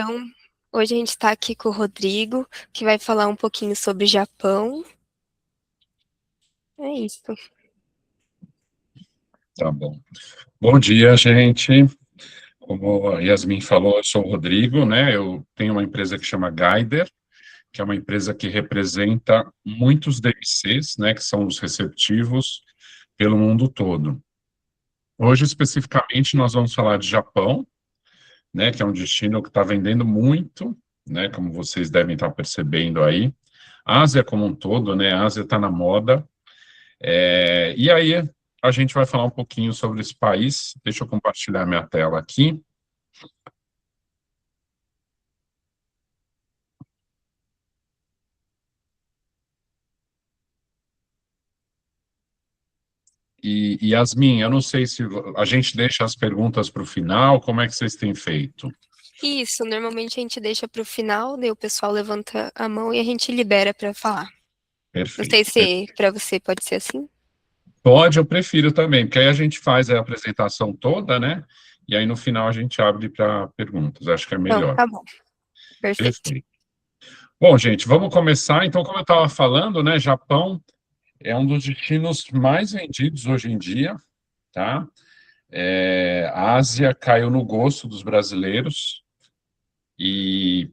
Então, hoje a gente está aqui com o Rodrigo, que vai falar um pouquinho sobre Japão. É isso. Tá bom. Bom dia, gente. Como a Yasmin falou, eu sou o Rodrigo, né? Eu tenho uma empresa que chama Guider, que é uma empresa que representa muitos DMCs, né? Que são os receptivos pelo mundo todo. Hoje, especificamente, nós vamos falar de Japão, né? Que é um destino que está vendendo muito, né? Como vocês devem estar percebendo aí. Ásia como um todo, né? A Ásia está na moda. E aí, a gente vai falar um pouquinho sobre esse país. Deixa eu compartilhar minha tela aqui. E Yasmin, eu não sei se a gente deixa as perguntas para o final, como é que vocês têm feito? Isso, normalmente a gente deixa para o final, daí o pessoal levanta a mão e a gente libera para falar. Não sei Perfeito. se para você pode ser assim. Pode, eu prefiro também, porque aí a gente faz a apresentação toda, né? E aí no final a gente abre para perguntas, acho que é Então, melhor. tá bom. Perfeito. Perfeito. Bom, gente, vamos começar. Então, como eu estava falando, né, Japão é um dos destinos mais vendidos hoje em dia, tá? A Ásia caiu no gosto dos brasileiros e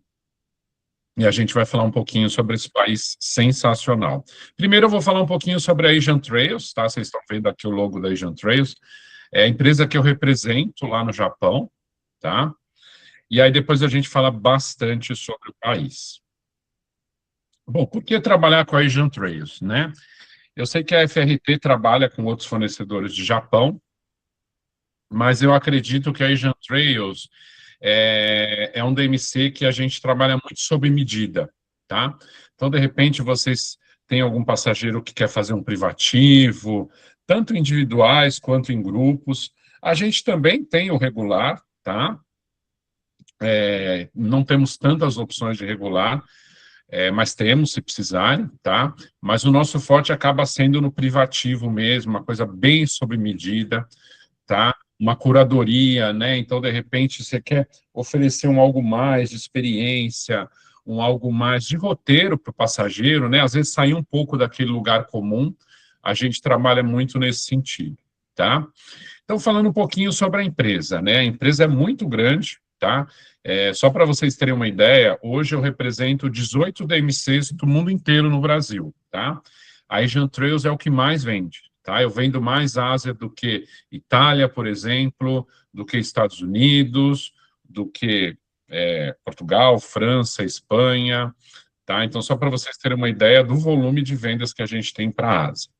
a gente vai falar um pouquinho sobre esse país sensacional. Primeiro eu vou falar um pouquinho sobre a Asian Trails, tá? Vocês estão vendo aqui o logo da Asian Trails. É a empresa que eu represento lá no Japão, tá? E aí depois a gente fala bastante sobre o país. Bom, por que trabalhar com a Asian Trails, né? Eu sei que a FRT trabalha com outros fornecedores de Japão, mas eu acredito que a Asian Trails é um DMC que a gente trabalha muito sob medida, tá? Então, de repente, vocês têm algum passageiro que quer fazer um privativo, tanto individuais quanto em grupos. A gente também tem o regular, tá? Não temos tantas opções de regular, mas temos se precisarem, tá? Mas o nosso forte acaba sendo no privativo mesmo, uma coisa bem sob medida, tá? Uma curadoria, né? Então, de repente, você quer oferecer um algo mais de experiência, um algo mais de roteiro para o passageiro, né? Às vezes sair um pouco daquele lugar comum, a gente trabalha muito nesse sentido, tá? Então, falando um pouquinho sobre a empresa, né? A empresa é muito grande, tá? Só para vocês terem uma ideia, hoje eu represento 18 DMCs do mundo inteiro no Brasil, tá? A Asian Trails é o que mais vende, tá? Eu vendo mais Ásia do que Itália, por exemplo, do que Estados Unidos, do que Portugal, França, Espanha, tá? Então, só para vocês terem uma ideia do volume de vendas que a gente tem para a Ásia.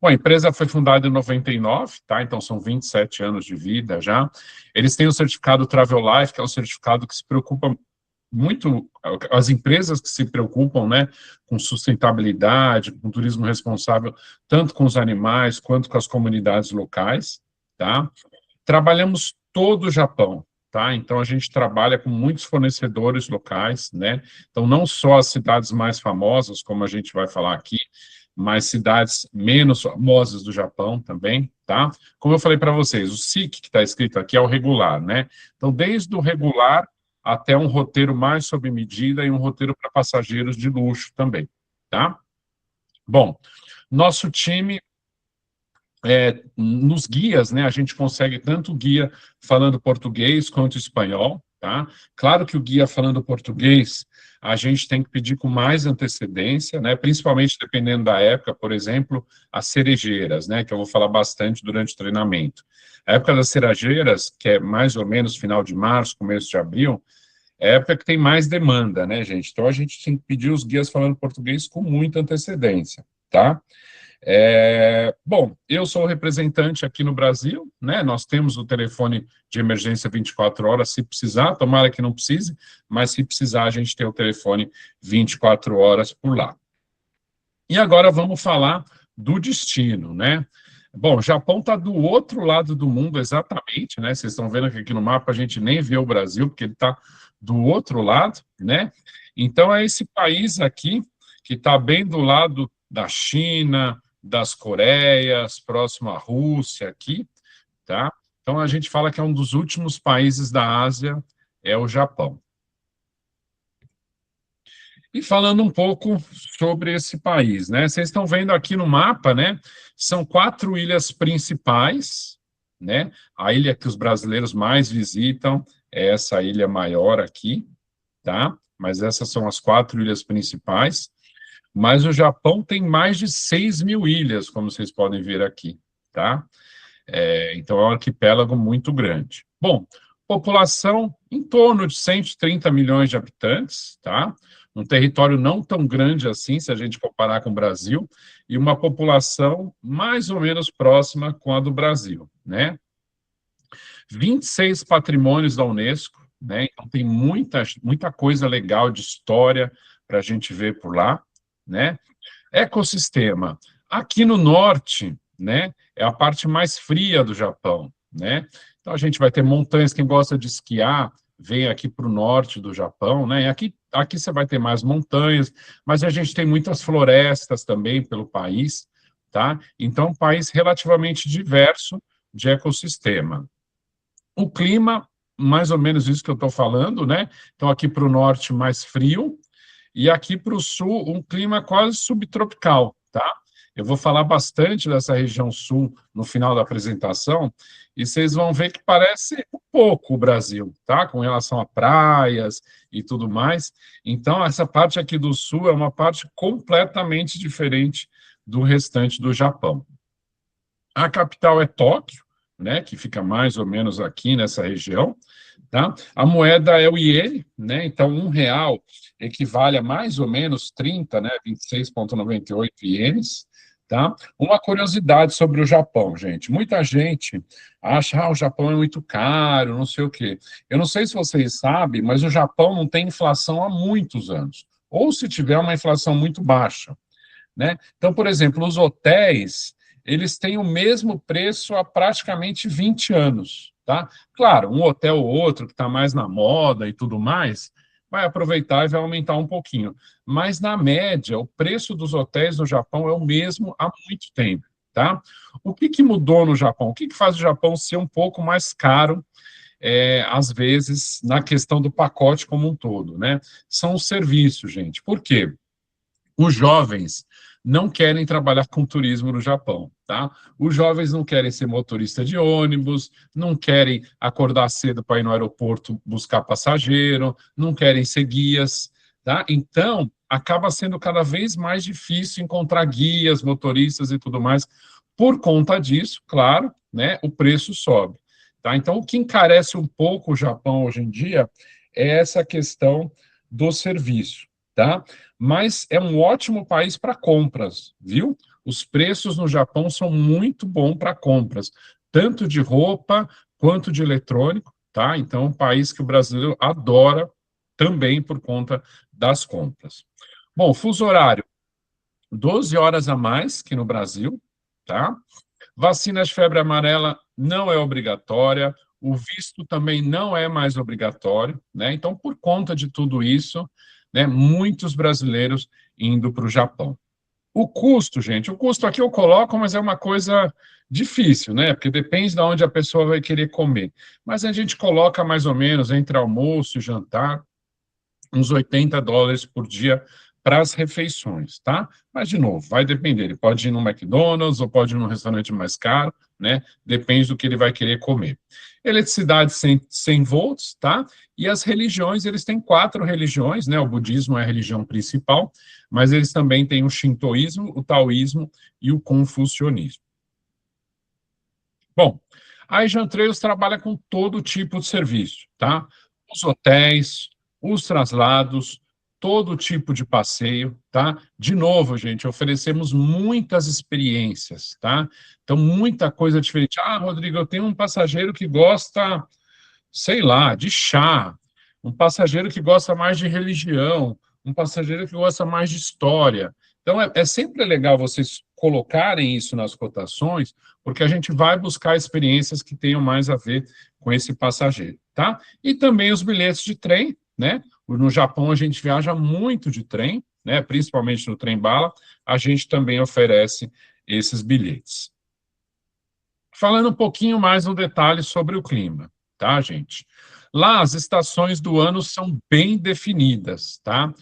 Bom, a empresa foi fundada em 99, tá? Então são 27 anos de vida já. Eles têm o certificado Travel Life, que é um certificado que se preocupa muito, as empresas que se preocupam, né, com sustentabilidade, com turismo responsável, tanto com os animais quanto com as comunidades locais, tá? Trabalhamos todo o Japão, tá? Então a gente trabalha com muitos fornecedores locais, né? Então não só as cidades mais famosas, como a gente vai falar aqui, mas cidades menos famosas do Japão também, tá? Como eu falei para vocês, o SIC que está escrito aqui é o regular, né? Então, desde o regular até um roteiro mais sob medida e um roteiro para passageiros de luxo também, tá? Bom, nosso time, nos guias, né, a gente consegue tanto guia falando português quanto espanhol, tá? Claro que o guia falando português a gente tem que pedir com mais antecedência, né? Principalmente dependendo da época, por exemplo, as cerejeiras, né? Que eu vou falar bastante durante o treinamento. A época das cerejeiras, que é mais ou menos final de março, começo de abril, é a época que tem mais demanda, né, gente? Então a gente tem que pedir os guias falando português com muita antecedência, tá? Bom, eu sou o representante aqui no Brasil, né? Nós temos o telefone de emergência 24 horas, se precisar, tomara que não precise, mas se precisar, a gente tem o telefone 24 horas por lá. E agora vamos falar do destino, né? Bom, o Japão está do outro lado do mundo, exatamente, né? Vocês estão vendo que aqui no mapa a gente nem vê o Brasil, porque ele está do outro lado, né? Então, é esse país aqui, que está bem do lado da China, das Coreias, próximo à Rússia aqui, tá? Então, a gente fala que é um dos últimos países da Ásia é o Japão. E falando um pouco sobre esse país, né? Vocês estão vendo aqui no mapa, né? São 4 ilhas principais, né? A ilha que os brasileiros mais visitam é essa ilha maior aqui, tá? Mas essas são as 4 ilhas principais. Mas o Japão tem mais de 6.000 ilhas, como vocês podem ver aqui, tá? Então é um arquipélago muito grande. Bom, população em torno de 130 milhões de habitantes, tá? Um território não tão grande assim, se a gente comparar com o Brasil, e uma população mais ou menos próxima com a do Brasil, né? 26 patrimônios da Unesco, né? Então tem muita coisa legal de história para a gente ver por lá, né? Ecossistema. Aqui no norte, né, é a parte mais fria do Japão, né? Então a gente vai ter montanhas, quem gosta de esquiar, vem aqui para o norte do Japão, né? E aqui você vai ter mais montanhas, mas a gente tem muitas florestas também pelo país, tá? Então, um país relativamente diverso de ecossistema. O clima, mais ou menos isso que eu estou falando, né? Então, aqui para o norte, mais frio, e aqui para o sul, um clima quase subtropical, tá? Eu vou falar bastante dessa região sul no final da apresentação, e vocês vão ver que parece um pouco o Brasil, tá? Com relação a praias e tudo mais. Então, essa parte aqui do sul é uma parte completamente diferente do restante do Japão. A capital é Tóquio, né, que fica mais ou menos aqui nessa região, tá? A moeda é o iene, né? Então, R$ 1 equivale a mais ou menos 30, né? 26,98 ienes, tá? Uma curiosidade sobre o Japão, gente. Muita gente acha, o Japão é muito caro, não sei o quê. Eu não sei se vocês sabem, mas o Japão não tem inflação há muitos anos. Ou se tiver uma inflação muito baixa, né? Então, por exemplo, os hotéis, eles têm o mesmo preço há praticamente 20 anos, tá? Claro, um hotel ou outro que está mais na moda e tudo mais, vai aproveitar e vai aumentar um pouquinho. Mas, na média, o preço dos hotéis no Japão é o mesmo há muito tempo, tá? O que mudou no Japão? O que faz o Japão ser um pouco mais caro, às vezes, na questão do pacote como um todo, né? São os serviços, gente. Por quê? Os jovens não querem trabalhar com turismo no Japão, tá? Os jovens não querem ser motorista de ônibus, não querem acordar cedo para ir no aeroporto buscar passageiro, não querem ser guias, tá? Então, acaba sendo cada vez mais difícil encontrar guias, motoristas e tudo mais. Por conta disso, claro, né, o preço sobe, tá? Então, o que encarece um pouco o Japão hoje em dia é essa questão do serviço, tá? Mas é um ótimo país para compras, viu? Os preços no Japão são muito bons para compras, tanto de roupa quanto de eletrônico, tá? Então, é um país que o brasileiro adora também por conta das compras. Bom, fuso horário, 12 horas a mais que no Brasil, tá? Vacina de febre amarela não é obrigatória, o visto também não é mais obrigatório, né? Então, por conta de tudo isso, né, muitos brasileiros indo para o Japão. O custo, gente, o custo aqui eu coloco, mas é uma coisa difícil, né? Porque depende de onde a pessoa vai querer comer. Mas a gente coloca mais ou menos entre almoço e jantar, uns US$ 80 por dia para as refeições, tá? Mas, de novo, vai depender. Ele pode ir no McDonald's ou pode ir num restaurante mais caro, né? Depende do que ele vai querer comer. Eletricidade 100 volts, tá? E as religiões, eles têm 4 religiões, né? O budismo é a religião principal, mas eles também têm o shintoísmo, o taoísmo e o confucionismo. Bom, a Asian Trails trabalha com todo tipo de serviço, tá? Os hotéis, os traslados, todo tipo de passeio, tá? De novo, gente, oferecemos muitas experiências, tá? Então, muita coisa diferente. Ah, Rodrigo, eu tenho um passageiro que gosta, sei lá, de chá, um passageiro que gosta mais de religião, um passageiro que gosta mais de história. Então, é sempre legal vocês colocarem isso nas cotações, porque a gente vai buscar experiências que tenham mais a ver com esse passageiro, tá? E também os bilhetes de trem, né? No Japão a gente viaja muito de trem, né? Principalmente no trem-bala, a gente também oferece esses bilhetes. Falando um pouquinho mais no detalhe sobre o clima, tá, gente? Lá, as estações do ano são bem definidas, tá?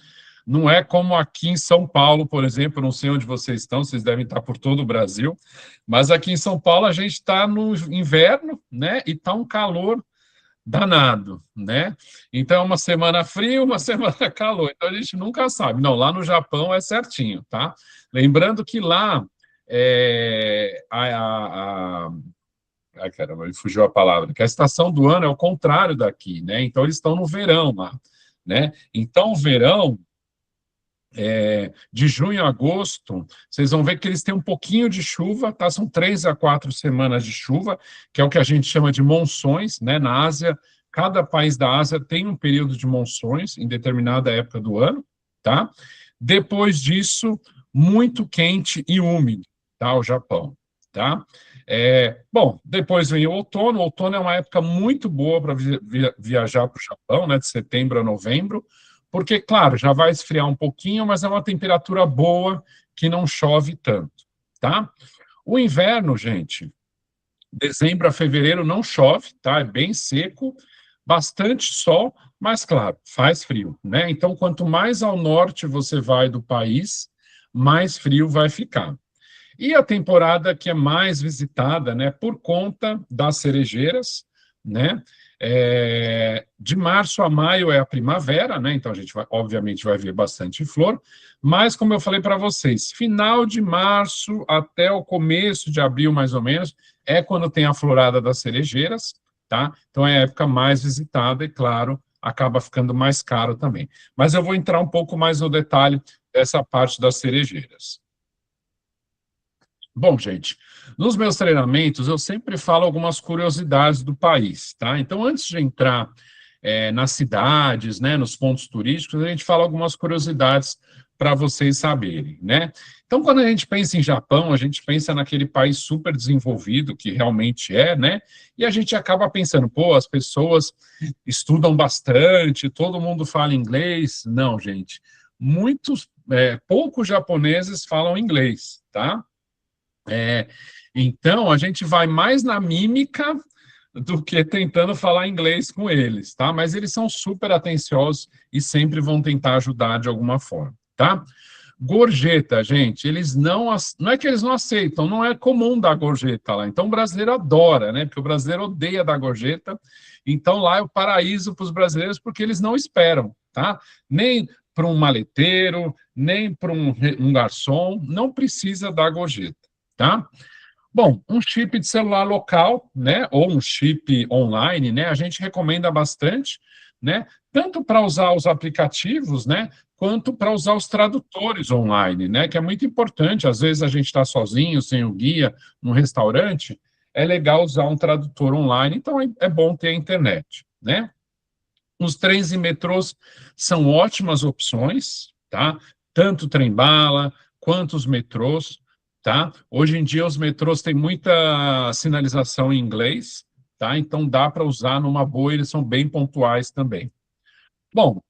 Não é como aqui em São Paulo, por exemplo, não sei onde vocês estão, vocês devem estar por todo o Brasil, mas aqui em São Paulo a gente está no inverno, né? E está um calor danado, né? Então, uma semana frio, uma semana calor. Então, a gente nunca sabe. Não, lá no Japão é certinho, tá? Lembrando que lá, ai, caramba, me fugiu a palavra, que a estação do ano é o contrário daqui, né? Então, eles estão no verão lá, né? Então, o verão, de junho a agosto, vocês vão ver que eles têm um pouquinho de chuva, tá? São 3 a 4 semanas de chuva, que é o que a gente chama de monções, né? Na Ásia, cada país da Ásia tem um período de monções em determinada época do ano, tá? Depois disso, muito quente e úmido, tá? O Japão, tá? Bom, depois vem o outono é uma época muito boa para viajar para o Japão, né? De setembro a novembro, porque, claro, já vai esfriar um pouquinho, mas é uma temperatura boa que não chove tanto, tá? O inverno, gente, dezembro a fevereiro não chove, tá? É bem seco, bastante sol, mas, claro, faz frio, né? Então, quanto mais ao norte você vai do país, mais frio vai ficar. E a temporada que é mais visitada, né, por conta das cerejeiras, né? De março a maio é a primavera, né? Então a gente vai, obviamente, vai ver bastante flor, mas como eu falei para vocês, final de março até o começo de abril, mais ou menos, é quando tem a florada das cerejeiras, tá? Então é a época mais visitada e, claro, acaba ficando mais caro também. Mas eu vou entrar um pouco mais no detalhe dessa parte das cerejeiras. Bom, gente, nos meus treinamentos eu sempre falo algumas curiosidades do país, tá? Então, antes de entrar nas cidades, né, nos pontos turísticos, a gente fala algumas curiosidades para vocês saberem, né? Então, quando a gente pensa em Japão, a gente pensa naquele país super desenvolvido, que realmente é, né? E a gente acaba pensando, pô, as pessoas estudam bastante, todo mundo fala inglês. Não, gente, poucos japoneses falam inglês, tá? É, então, a gente vai mais na mímica do que tentando falar inglês com eles, tá? Mas eles são super atenciosos e sempre vão tentar ajudar de alguma forma, tá? Gorjeta, gente, eles não é que eles não aceitam, não é comum dar gorjeta lá. Então, o brasileiro adora, né? Porque o brasileiro odeia dar gorjeta. Então, lá é o paraíso para os brasileiros, porque eles não esperam, tá? Nem para um maleteiro, nem para um garçom, não precisa dar gorjeta, tá? Bom, um chip de celular local, né, ou um chip online, né, a gente recomenda bastante, né, tanto para usar os aplicativos, né, quanto para usar os tradutores online, né, que é muito importante. Às vezes a gente está sozinho, sem o guia, num restaurante, é legal usar um tradutor online, então é bom ter a internet, né. Os trens e metrôs são ótimas opções, tá? Tanto trem-bala quanto os metrôs, tá? Hoje em dia os metrôs têm muita sinalização em inglês, tá? Então dá para usar numa boa, eles são bem pontuais também. Bom,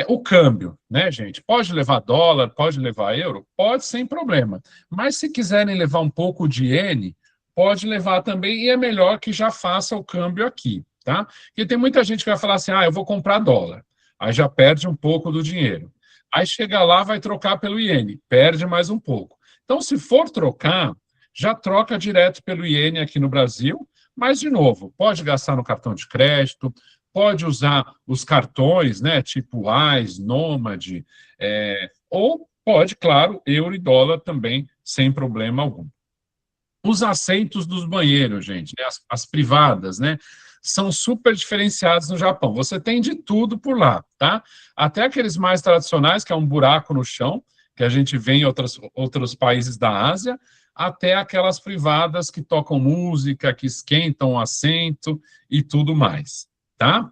o câmbio, né, gente? Pode levar dólar, pode levar euro? Pode, sem problema. Mas se quiserem levar um pouco de iene, pode levar também, e é melhor que já faça o câmbio aqui, tá? Porque tem muita gente que vai falar assim, eu vou comprar dólar. Aí já perde um pouco do dinheiro. Aí chega lá, vai trocar pelo iene, perde mais um pouco. Então, se for trocar, já troca direto pelo iene aqui no Brasil, mas, de novo, pode gastar no cartão de crédito, pode usar os cartões, né, tipo Wise, Nomad, ou pode, claro, euro e dólar também, sem problema algum. Os assentos dos banheiros, gente, né, as privadas, né, são super diferenciados no Japão. Você tem de tudo por lá, tá? Até aqueles mais tradicionais, que é um buraco no chão, que a gente vê em outros países da Ásia, até aquelas privadas que tocam música, que esquentam o assento e tudo mais, tá?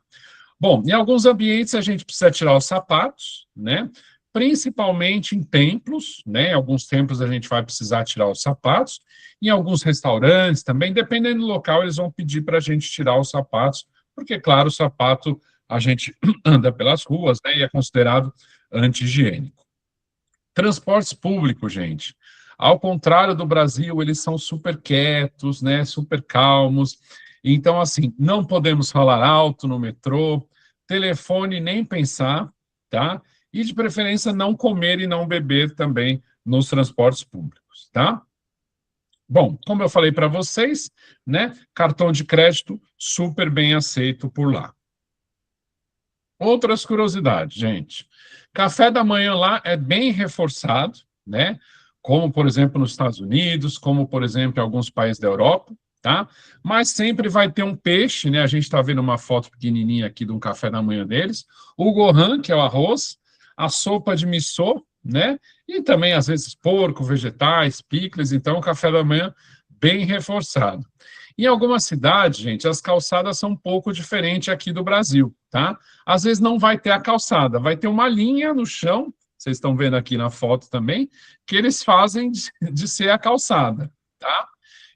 Bom, em alguns ambientes a gente precisa tirar os sapatos, né? Principalmente em templos, né? Em alguns templos a gente vai precisar tirar os sapatos. Em alguns restaurantes também, dependendo do local, eles vão pedir para a gente tirar os sapatos, porque, claro, o sapato a gente anda pelas ruas, né? E é considerado anti-higiênico. Transportes públicos, gente. Ao contrário do Brasil, eles são super quietos, né? Super calmos. Então, assim, não podemos falar alto no metrô, telefone nem pensar, tá? E, de preferência, não comer e não beber também nos transportes públicos, tá? Bom, como eu falei para vocês, né, cartão de crédito super bem aceito por lá. Outras curiosidades, gente. Café da manhã lá é bem reforçado, né? Como, por exemplo, nos Estados Unidos, como, por exemplo, em alguns países da Europa, tá? Mas sempre vai ter um peixe, né? A gente está vendo uma foto pequenininha aqui de um café da manhã deles. O gohan, que é o arroz, a sopa de miso, né? E também, às vezes, porco, vegetais, picles. Então, o café da manhã bem reforçado. Em algumas cidades, gente, as calçadas são um pouco diferentes aqui do Brasil, tá? Às vezes não vai ter a calçada, vai ter uma linha no chão, vocês estão vendo aqui na foto também, que eles fazem de ser a calçada, tá?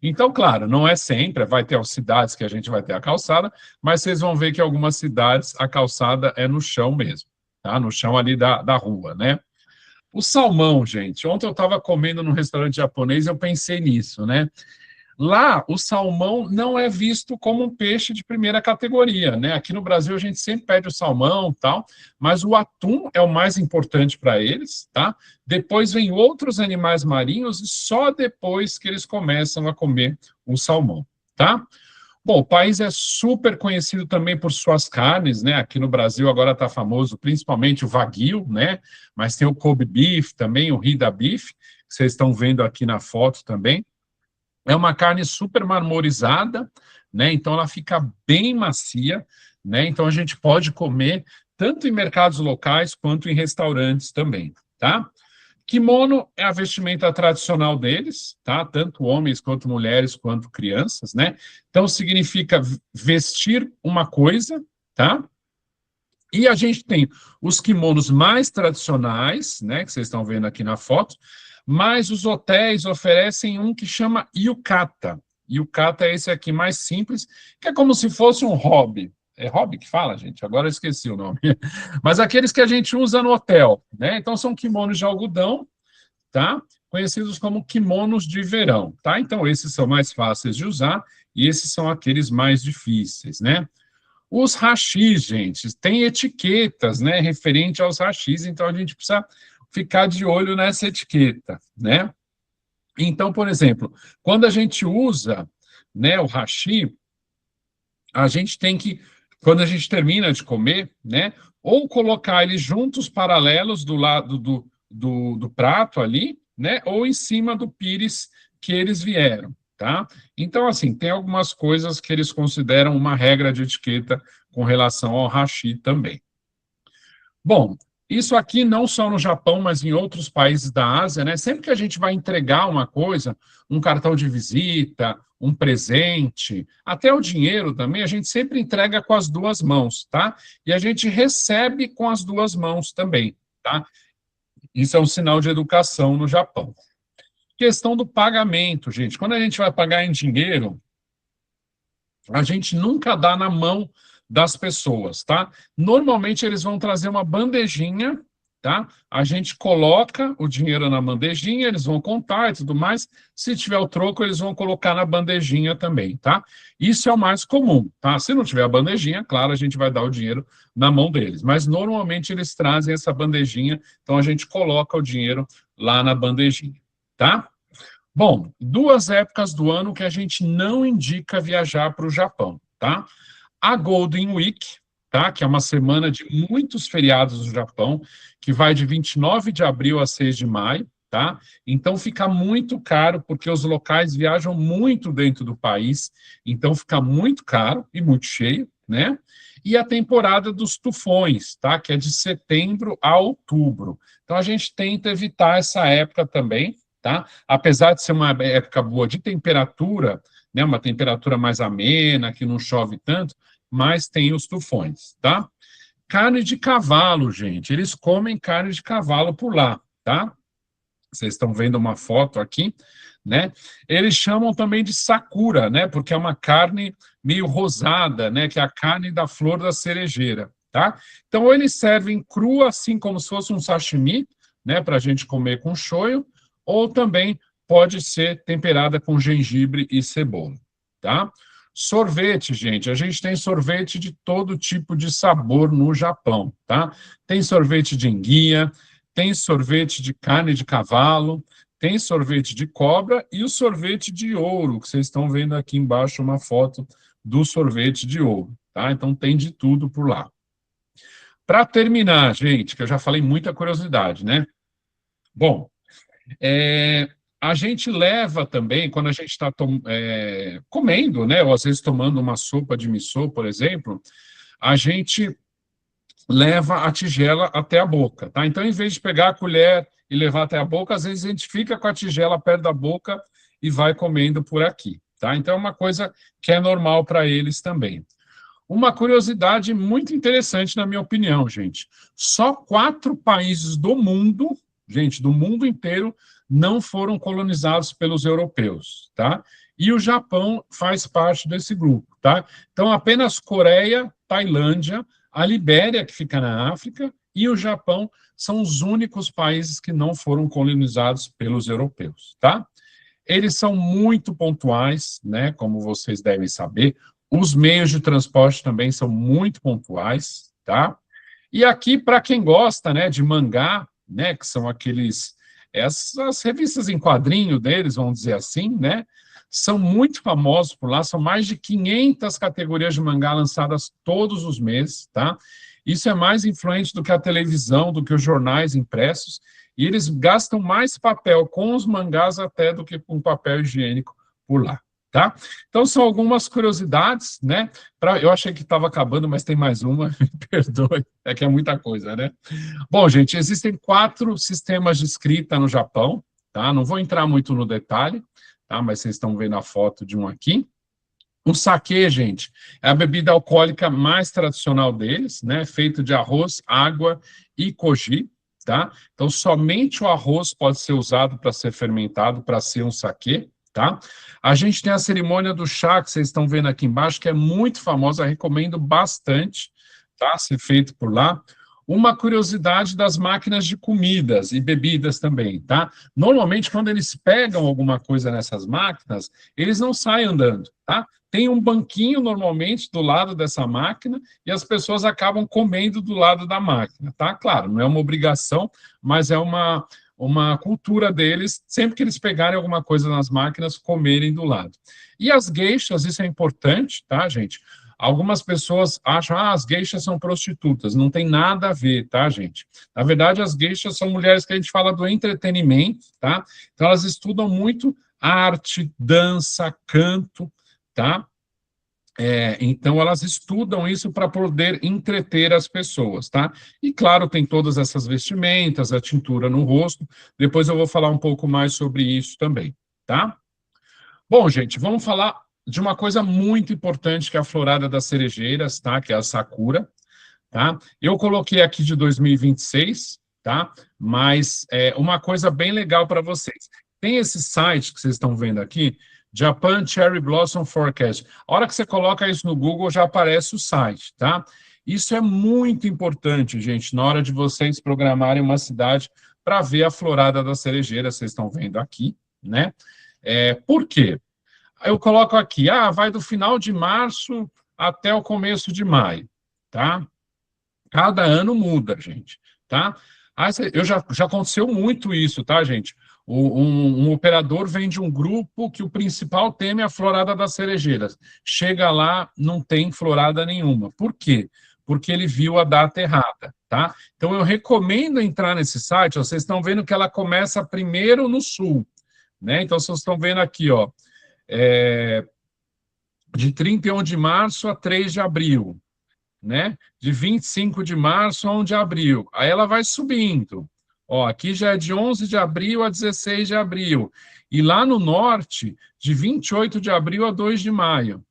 Então, claro, não é sempre, vai ter as cidades que a gente vai ter a calçada, mas vocês vão ver que em algumas cidades a calçada é no chão mesmo, tá? No chão ali da rua, né? O salmão, gente, ontem eu estava comendo num restaurante japonês e eu pensei nisso, né? Lá, o salmão não é visto como um peixe de primeira categoria, né? Aqui no Brasil a gente sempre pede o salmão, tal, mas o atum é o mais importante para eles, tá? Depois vem outros animais marinhos e só depois que eles começam a comer o salmão, tá? Bom, o país é super conhecido também por suas carnes, né? Aqui no Brasil agora está famoso principalmente o Wagyu, né? Mas tem o Kobe beef também, o Hida beef, que vocês estão vendo aqui na foto também. É uma carne super marmorizada, né? Então ela fica bem macia, né? Então a gente pode comer tanto em mercados locais quanto em restaurantes também, tá? Kimono é a vestimenta tradicional deles, tá? Tanto homens quanto mulheres quanto crianças, né? Então significa vestir uma coisa, tá? E a gente tem os kimonos mais tradicionais, né, que vocês estão vendo aqui na foto, mas os hotéis oferecem um que chama yukata. Yukata é esse aqui mais simples, que é como se fosse um hobby. É hobby que fala, gente? Agora eu esqueci o nome. Mas aqueles que a gente usa no hotel, né? Então são kimonos de algodão, tá? Conhecidos como kimonos de verão, tá? Então esses são mais fáceis de usar e esses são aqueles mais difíceis, né? Os hashis, gente, tem etiquetas, né, referente aos hashis, então a gente precisa ficar de olho nessa etiqueta, né? Então, por exemplo, quando a gente usa, né, o hashi, a gente tem que, quando a gente termina de comer, né, ou colocar eles juntos, paralelos do lado do prato ali, né, ou em cima do pires que eles vieram, tá? Então, assim, tem algumas coisas que eles consideram uma regra de etiqueta com relação ao hashi também. Bom, isso aqui não só no Japão, mas em outros países da Ásia, né? Sempre que a gente vai entregar uma coisa, um cartão de visita, um presente, até o dinheiro também, a gente sempre entrega com as duas mãos, tá? E a gente recebe com as duas mãos também, tá? Isso é um sinal de educação no Japão. Questão do pagamento, gente. Quando a gente vai pagar em dinheiro, a gente nunca dá na mão das pessoas, tá? Normalmente eles vão trazer uma bandejinha, tá? A gente coloca o dinheiro na bandejinha, eles vão contar e tudo mais. Se tiver o troco, eles vão colocar na bandejinha também, tá? Isso é o mais comum, tá? Se não tiver a bandejinha, claro, a gente vai dar o dinheiro na mão deles. Mas normalmente eles trazem essa bandejinha, então a gente coloca o dinheiro lá na bandejinha, tá? Bom, duas épocas do ano que a gente não indica viajar para o Japão, tá? A Golden Week, tá? Que é uma semana de muitos feriados no Japão, que vai de 29 de abril a 6 de maio, tá? Então fica muito caro, porque os locais viajam muito dentro do país, então fica muito caro e muito cheio, né? E a temporada dos tufões, tá? Que é de setembro a outubro. Então a gente tenta evitar essa época também, tá? Apesar de ser uma época boa de temperatura, né, uma temperatura mais amena, que não chove tanto, mas tem os tufões, tá? Carne de cavalo, gente, eles comem carne de cavalo por lá, tá? Vocês estão vendo uma foto aqui, né? Eles chamam também de sakura, né? Porque é uma carne meio rosada, né? Que é a carne da flor da cerejeira, tá? Então, eles servem crua, assim como se fosse um sashimi, né? Para a gente comer com shoyu, ou também pode ser temperada com gengibre e cebola, tá? Sorvete, gente, a gente tem sorvete de todo tipo de sabor no Japão, tá? Tem sorvete de enguia, tem sorvete de carne de cavalo, tem sorvete de cobra e o sorvete de ouro, que vocês estão vendo aqui embaixo uma foto do sorvete de ouro, tá? Então tem de tudo por lá. Para terminar, gente, que eu já falei muita curiosidade, né? Bom, a gente leva também, quando a gente está comendo, né, ou às vezes tomando uma sopa de miso, por exemplo, a gente leva a tigela até a boca, tá? Então, em vez de pegar a colher e levar até a boca, às vezes a gente fica com a tigela perto da boca e vai comendo por aqui, tá? Então, é uma coisa que é normal para eles também. Uma curiosidade muito interessante, na minha opinião, gente. Só 4 países do mundo, gente, do mundo inteiro, não foram colonizados pelos europeus, tá? E o Japão faz parte desse grupo, tá? Então, apenas Coreia, Tailândia, a Libéria, que fica na África, e o Japão são os únicos países que não foram colonizados pelos europeus, tá? Eles são muito pontuais, né, como vocês devem saber. Os meios de transporte também são muito pontuais, tá? E aqui, para quem gosta, né, de mangá, né, que são essas revistas em quadrinho deles, vamos dizer assim, né, são muito famosos por lá, são mais de 500 categorias de mangá lançadas todos os meses, tá? Isso é mais influente do que a televisão, do que os jornais impressos, e eles gastam mais papel com os mangás até do que com papel higiênico por lá, tá? Então, são algumas curiosidades, né? Eu achei que estava acabando, mas tem mais uma, me perdoe, é que é muita coisa, né? Bom, gente, existem 4 sistemas de escrita no Japão, tá? Não vou entrar muito no detalhe, tá? Mas vocês estão vendo a foto de um aqui. O saquê, gente, é a bebida alcoólica mais tradicional deles, né? Feito de arroz, água e koji, tá? Então, somente o arroz pode ser usado para ser fermentado, para ser um saquê, tá? A gente tem a cerimônia do chá, que vocês estão vendo aqui embaixo, que é muito famosa, recomendo bastante, tá? Ser feito por lá. Uma curiosidade das máquinas de comidas e bebidas também, tá? Normalmente, quando eles pegam alguma coisa nessas máquinas, eles não saem andando, tá? Tem um banquinho, normalmente, do lado dessa máquina e as pessoas acabam comendo do lado da máquina, tá? Claro, não é uma obrigação, mas é uma cultura deles, sempre que eles pegarem alguma coisa nas máquinas, comerem do lado. E as geishas, isso é importante, tá, gente? Algumas pessoas acham, as geishas são prostitutas. Não tem nada a ver, tá, gente? Na verdade, as geishas são mulheres que a gente fala do entretenimento, tá? Então, elas estudam muito arte, dança, canto, tá? Então, elas estudam isso para poder entreter as pessoas, tá? E, claro, tem todas essas vestimentas, a tintura no rosto. Depois eu vou falar um pouco mais sobre isso também, tá? Bom, gente, vamos falar de uma coisa muito importante, que é a florada das cerejeiras, tá? Que é a Sakura, tá? Eu coloquei aqui de 2026, tá? Mas uma coisa bem legal para vocês. Tem esse site que vocês estão vendo aqui, Japan Cherry Blossom Forecast. A hora que você coloca isso no Google, já aparece o site, tá? Isso é muito importante, gente, na hora de vocês programarem uma cidade para ver a florada das cerejeiras, vocês estão vendo aqui, né? Por quê? Eu coloco aqui, vai do final de março até o começo de maio, tá? Cada ano muda, gente, tá? Já aconteceu muito isso, tá, gente? Um operador vem de um grupo que o principal tema é a florada das cerejeiras. Chega lá, não tem florada nenhuma. Por quê? Porque ele viu a data errada, tá? Então, eu recomendo entrar nesse site. Ó, vocês estão vendo que ela começa primeiro no sul, né? Então, vocês estão vendo aqui, ó, de 31 de março a 3 de abril, né? De 25 de março a 1 de abril. Aí ela vai subindo. Ó, aqui já é de 11 de abril a 16 de abril. E lá no norte, de 28 de abril a 2 de maio,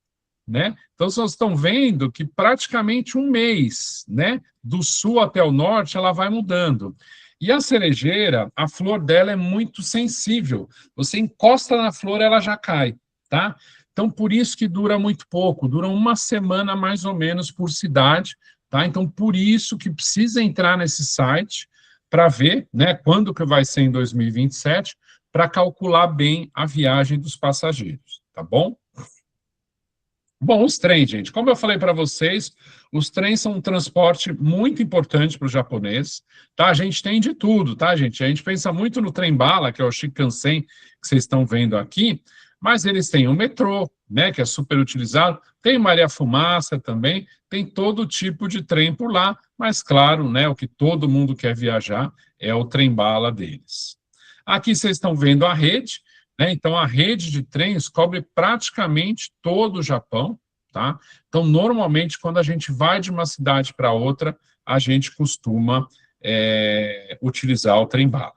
né? Então, vocês estão vendo que praticamente um mês, né? Do sul até o norte, ela vai mudando. E a cerejeira, a flor dela é muito sensível. Você encosta na flor, ela já cai, tá? Então, por isso que dura muito pouco, dura uma semana mais ou menos por cidade, tá? Então, por isso que precisa entrar nesse site para ver, né, quando que vai ser em 2027, para calcular bem a viagem dos passageiros, tá bom? Bom, os trens, gente, como eu falei para vocês, os trens são um transporte muito importante para os japoneses, tá? A gente tem de tudo, tá, gente? A gente pensa muito no trem-bala, que é o Shinkansen, que vocês estão vendo aqui, mas eles têm o metrô, né, que é super utilizado, tem Maria-Fumaça também, tem todo tipo de trem por lá, mas claro, né, o que todo mundo quer viajar é o trem-bala deles. Aqui vocês estão vendo a rede, né? Então, a rede de trens cobre praticamente todo o Japão, tá? Então, normalmente, quando a gente vai de uma cidade para outra, a gente costuma utilizar o trem-bala.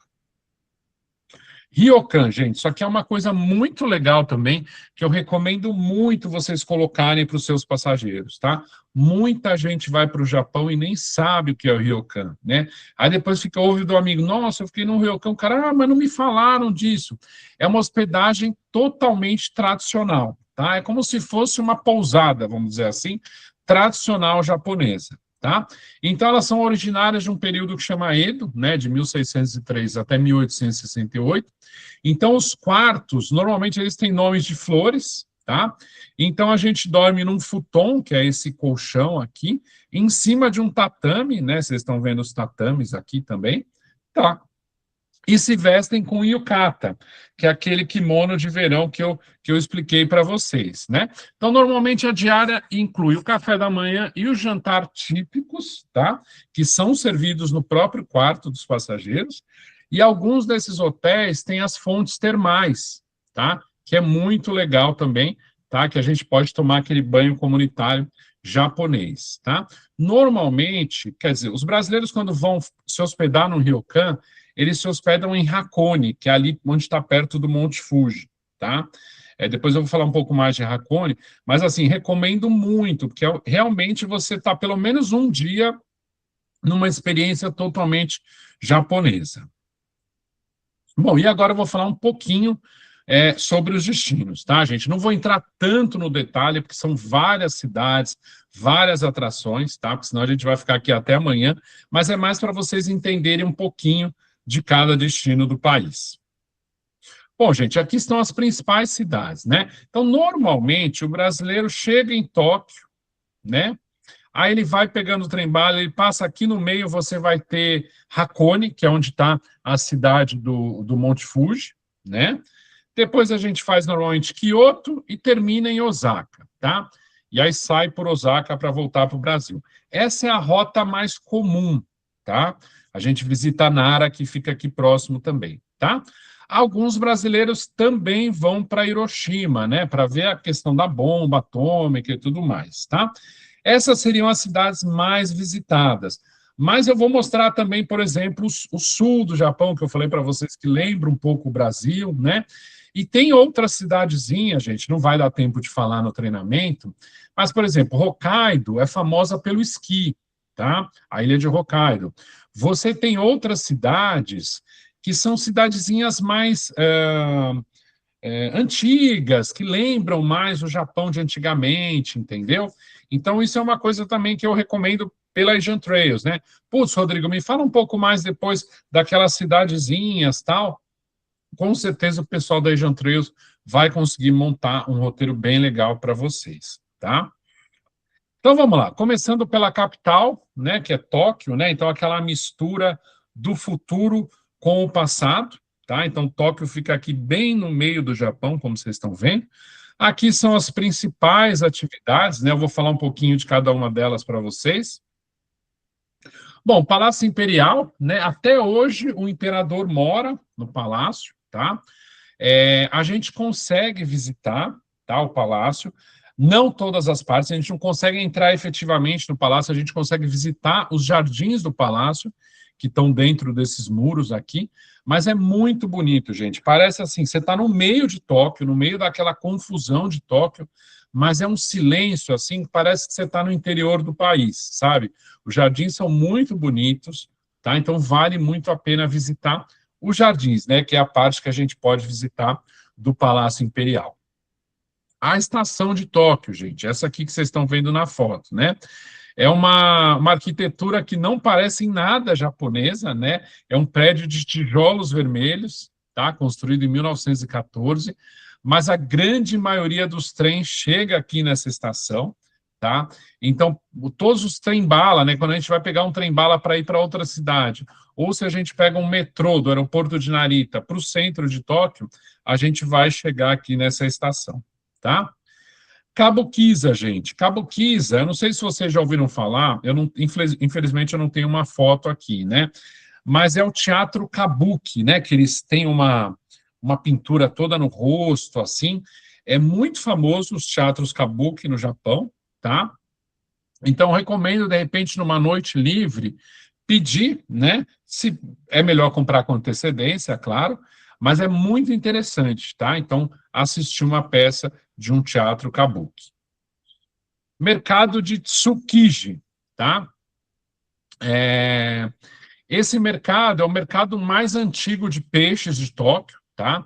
Ryokan, gente, isso aqui é uma coisa muito legal também, que eu recomendo muito vocês colocarem para os seus passageiros, tá? Muita gente vai para o Japão e nem sabe o que é o Ryokan, né? Aí depois fica ouve do amigo, nossa, eu fiquei no Ryokan, o cara, mas não me falaram disso. É uma hospedagem totalmente tradicional, tá? É como se fosse uma pousada, vamos dizer assim, tradicional japonesa. Tá? Então, elas são originárias de um período que chama Edo, né, de 1603 até 1868. Então, os quartos, normalmente, eles têm nomes de flores, tá? Então, a gente dorme num futon, que é esse colchão aqui, em cima de um tatame, né? Vocês estão vendo os tatames aqui também, tá? E se vestem com yukata, que é aquele kimono de verão que eu expliquei para vocês, né? Então, normalmente a diária inclui o café da manhã e o jantar típicos, tá? Que são servidos no próprio quarto dos passageiros. E alguns desses hotéis têm as fontes termais, tá? Que é muito legal também, tá? Que a gente pode tomar aquele banho comunitário japonês, tá? Normalmente, quer dizer, os brasileiros quando vão se hospedar no ryokan, eles se hospedam em Hakone, que é ali onde está perto do Monte Fuji, tá? Depois eu vou falar um pouco mais de Hakone, mas assim, recomendo muito, porque realmente você está pelo menos um dia numa experiência totalmente japonesa. Bom, e agora eu vou falar um pouquinho sobre os destinos, tá, gente? Não vou entrar tanto no detalhe, porque são várias cidades, várias atrações, tá? Porque senão a gente vai ficar aqui até amanhã, mas é mais para vocês entenderem um pouquinho de cada destino do país. Bom, gente, aqui estão as principais cidades, né? Então, normalmente, o brasileiro chega em Tóquio, né? Aí ele vai pegando o trem-bala, ele passa aqui no meio, você vai ter Hakone, que é onde está a cidade do Monte Fuji, né? Depois a gente faz normalmente Kyoto e termina em Osaka, tá? E aí sai por Osaka para voltar para o Brasil. Essa é a rota mais comum, tá? A gente visita Nara, que fica aqui próximo também, tá? Alguns brasileiros também vão para Hiroshima, né? Para ver a questão da bomba atômica e tudo mais, tá? Essas seriam as cidades mais visitadas. Mas eu vou mostrar também, por exemplo, o sul do Japão, que eu falei para vocês que lembra um pouco o Brasil, né? E tem outras cidadezinhas, gente, não vai dar tempo de falar no treinamento, mas, por exemplo, Hokkaido é famosa pelo esqui, tá? A ilha de Hokkaido. Você tem outras cidades que são cidadezinhas mais antigas, que lembram mais o Japão de antigamente, entendeu? Então, isso é uma coisa também que eu recomendo pela Asian Trails, né? Putz, Rodrigo, me fala um pouco mais depois daquelas cidadezinhas, tal. Com certeza o pessoal da Asian Trails vai conseguir montar um roteiro bem legal para vocês, tá? Então vamos lá, começando pela capital, né, que é Tóquio, né? Então aquela mistura do futuro com o passado, tá? Então Tóquio fica aqui bem no meio do Japão, como vocês estão vendo. Aqui são as principais atividades, né? Eu vou falar um pouquinho de cada uma delas para vocês. Bom, Palácio Imperial, né? Até hoje o imperador mora no palácio, tá? A gente consegue visitar, tá, o palácio, não todas as partes, a gente não consegue entrar efetivamente no palácio, a gente consegue visitar os jardins do palácio, que estão dentro desses muros aqui, mas é muito bonito, gente. Parece assim, você está no meio de Tóquio, no meio daquela confusão de Tóquio, mas é um silêncio, assim, parece que você está no interior do país, sabe? Os jardins são muito bonitos, tá? Então vale muito a pena visitar os jardins, né? Que é a parte que a gente pode visitar do Palácio Imperial. A estação de Tóquio, gente, essa aqui que vocês estão vendo na foto, né? É uma arquitetura que não parece em nada japonesa, né? É um prédio de tijolos vermelhos, tá? Construído em 1914, mas a grande maioria dos trens chega aqui nessa estação, tá? Então, todos os trem-bala, né, quando a gente vai pegar um trem-bala para ir para outra cidade, ou se a gente pega um metrô do aeroporto de Narita para o centro de Tóquio, a gente vai chegar aqui nessa estação, tá? Cabo Kiza, gente. Cabo Kiza, eu não sei se vocês já ouviram falar, eu não, infelizmente eu não tenho uma foto aqui, né? Mas é o teatro Kabuki, né? Que eles têm uma pintura toda no rosto, assim. É muito famoso os teatros Kabuki no Japão, tá? Então, eu recomendo, de repente, numa noite livre, pedir, né? Se é melhor comprar com antecedência, claro, mas é muito interessante, tá? Então, assistir uma peça de um teatro Kabuki. Mercado de Tsukiji, tá? Esse mercado é o mercado mais antigo de peixes de Tóquio, tá?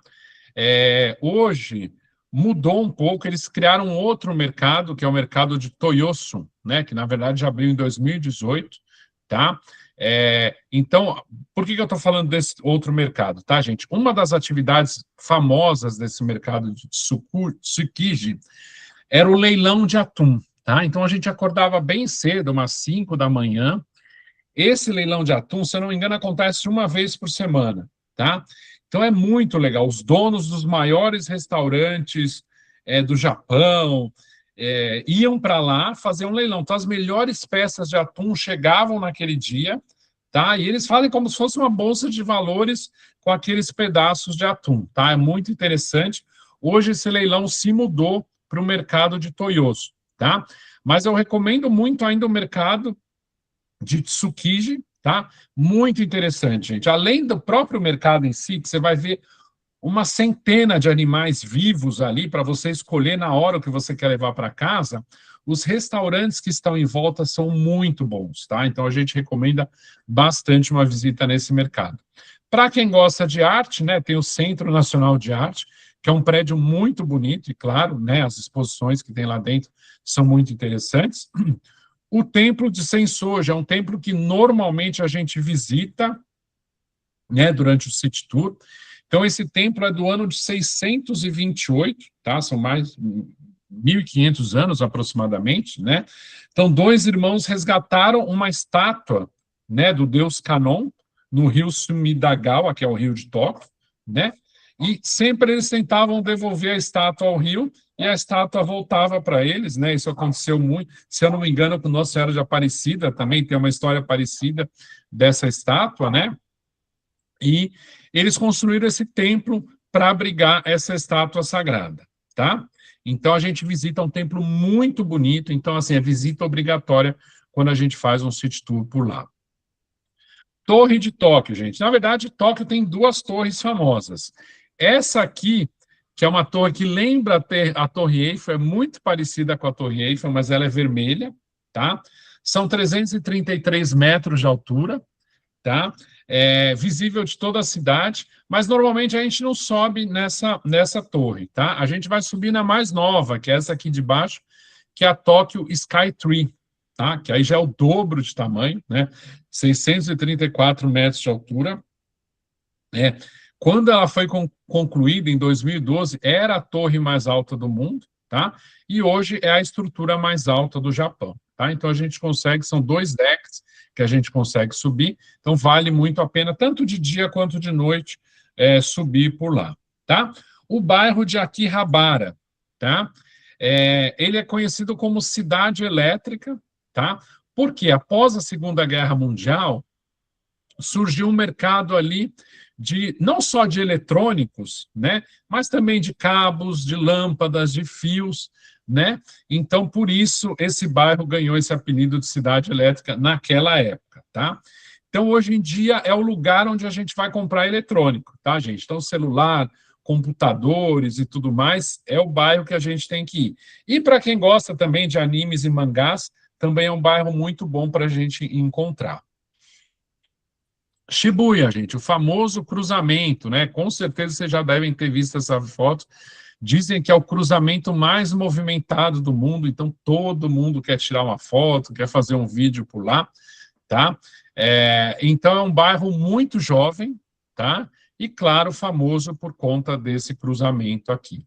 Hoje mudou um pouco, eles criaram um outro mercado, que é o mercado de Toyosu, né? Que na verdade abriu em 2018, tá? Então, por que eu estou falando desse outro mercado, tá, gente? Uma das atividades famosas desse mercado de Tsukiji era o leilão de atum, tá? Então a gente acordava bem cedo, umas 5 da manhã. Esse leilão de atum, se eu não me engano, acontece uma vez por semana, tá? Então é muito legal. Os donos dos maiores restaurantes do Japão iam para lá fazer um leilão. Então as melhores peças de atum chegavam naquele dia, tá? E eles fazem como se fosse uma bolsa de valores com aqueles pedaços de atum, tá? É muito interessante. Hoje esse leilão se mudou para o mercado de Toyosu, tá? Mas eu recomendo muito ainda o mercado de Tsukiji, tá? Muito interessante, gente. Além do próprio mercado em si, que você vai ver uma centena de animais vivos ali para você escolher na hora o que você quer levar para casa, os restaurantes que estão em volta são muito bons, tá? Então a gente recomenda bastante uma visita nesse mercado. Para quem gosta de arte, né, tem o Centro Nacional de Arte, que é um prédio muito bonito e, claro, né, as exposições que tem lá dentro são muito interessantes. O Templo de Sensoji é um templo que normalmente a gente visita, né, durante o City Tour. Então, esse templo é do ano de 628, tá? São mais 1.500 anos aproximadamente, né? Então, dois irmãos resgataram uma estátua, né, do deus Kanon no rio Sumidagawa, que é o rio de Tóquio, né? E sempre eles tentavam devolver a estátua ao rio e a estátua voltava para eles, né? Isso aconteceu muito. Se eu não me engano, com Nossa Senhora de Aparecida também tem uma história parecida dessa estátua, né? E eles construíram esse templo para abrigar essa estátua sagrada, tá? Então a gente visita um templo muito bonito, então assim, é visita obrigatória quando a gente faz um city tour por lá. Torre de Tóquio, gente. Na verdade, Tóquio tem duas torres famosas. Essa aqui, que é uma torre que lembra a Torre Eiffel, é muito parecida com a Torre Eiffel, mas ela é vermelha, tá? São 333 metros de altura, tá? Visível de toda a cidade, mas normalmente a gente não sobe nessa torre, tá? A gente vai subir na mais nova, que é essa aqui de baixo, que é a Tóquio Skytree, tá? Que aí já é o dobro de tamanho, né? 634 metros de altura. Quando ela foi concluída em 2012, era a torre mais alta do mundo, tá? E hoje é a estrutura mais alta do Japão, tá? Então a gente consegue, são 2 decks que a gente consegue subir, então vale muito a pena, tanto de dia quanto de noite, subir por lá, tá? O bairro de Akihabara, tá? Ele é conhecido como cidade elétrica, tá? Porque após a Segunda Guerra Mundial, surgiu um mercado ali de não só de eletrônicos, né, mas também de cabos, de lâmpadas, de fios, né? Então, por isso esse bairro ganhou esse apelido de cidade elétrica naquela época, tá? Então, hoje em dia é o lugar onde a gente vai comprar eletrônico, tá, gente? Então, celular, computadores e tudo mais, é o bairro que a gente tem que ir. E para quem gosta também de animes e mangás, também é um bairro muito bom para a gente encontrar. Shibuya, gente, o famoso cruzamento, né? Com certeza vocês já devem ter visto essa foto. Dizem que é o cruzamento mais movimentado do mundo, então todo mundo quer tirar uma foto, quer fazer um vídeo por lá, tá? Então é um bairro muito jovem, tá? E claro, famoso por conta desse cruzamento aqui.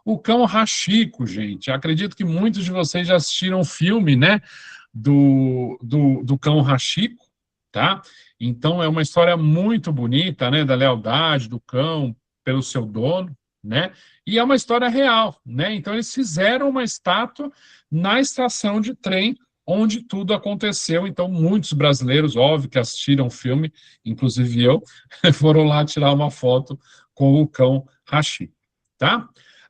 o cão Hachiko, gente. Acredito que muitos de vocês já assistiram o filme, né, do cão Hachiko, tá? Então, é uma história muito bonita, né, da lealdade do cão pelo seu dono, né? E é uma história real, né? Então, eles fizeram uma estátua na estação de trem onde tudo aconteceu. Então, muitos brasileiros, óbvio, que assistiram o filme, inclusive eu, foram lá tirar uma foto com o cão Hachiko, tá?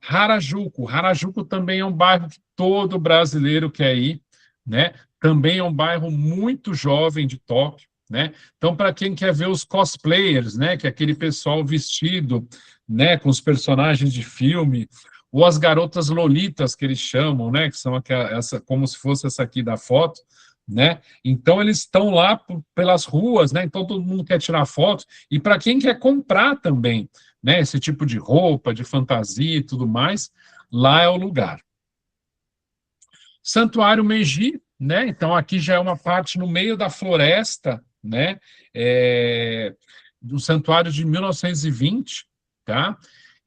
Harajuku. Harajuku também é um bairro que todo brasileiro quer ir, né? Também é um bairro muito jovem de Tóquio, né? Então, para quem quer ver os cosplayers, né, que é aquele pessoal vestido, né, com os personagens de filme, ou as garotas lolitas que eles chamam, né, que são essa, como se fosse essa aqui da foto, né? Então eles estão lá pelas ruas, né? Então todo mundo quer tirar foto e para quem quer comprar também, né, esse tipo de roupa, de fantasia e tudo mais, lá é o lugar. Santuário Meiji, né? Então aqui já é uma parte no meio da floresta, né? Do santuário de 1920, tá?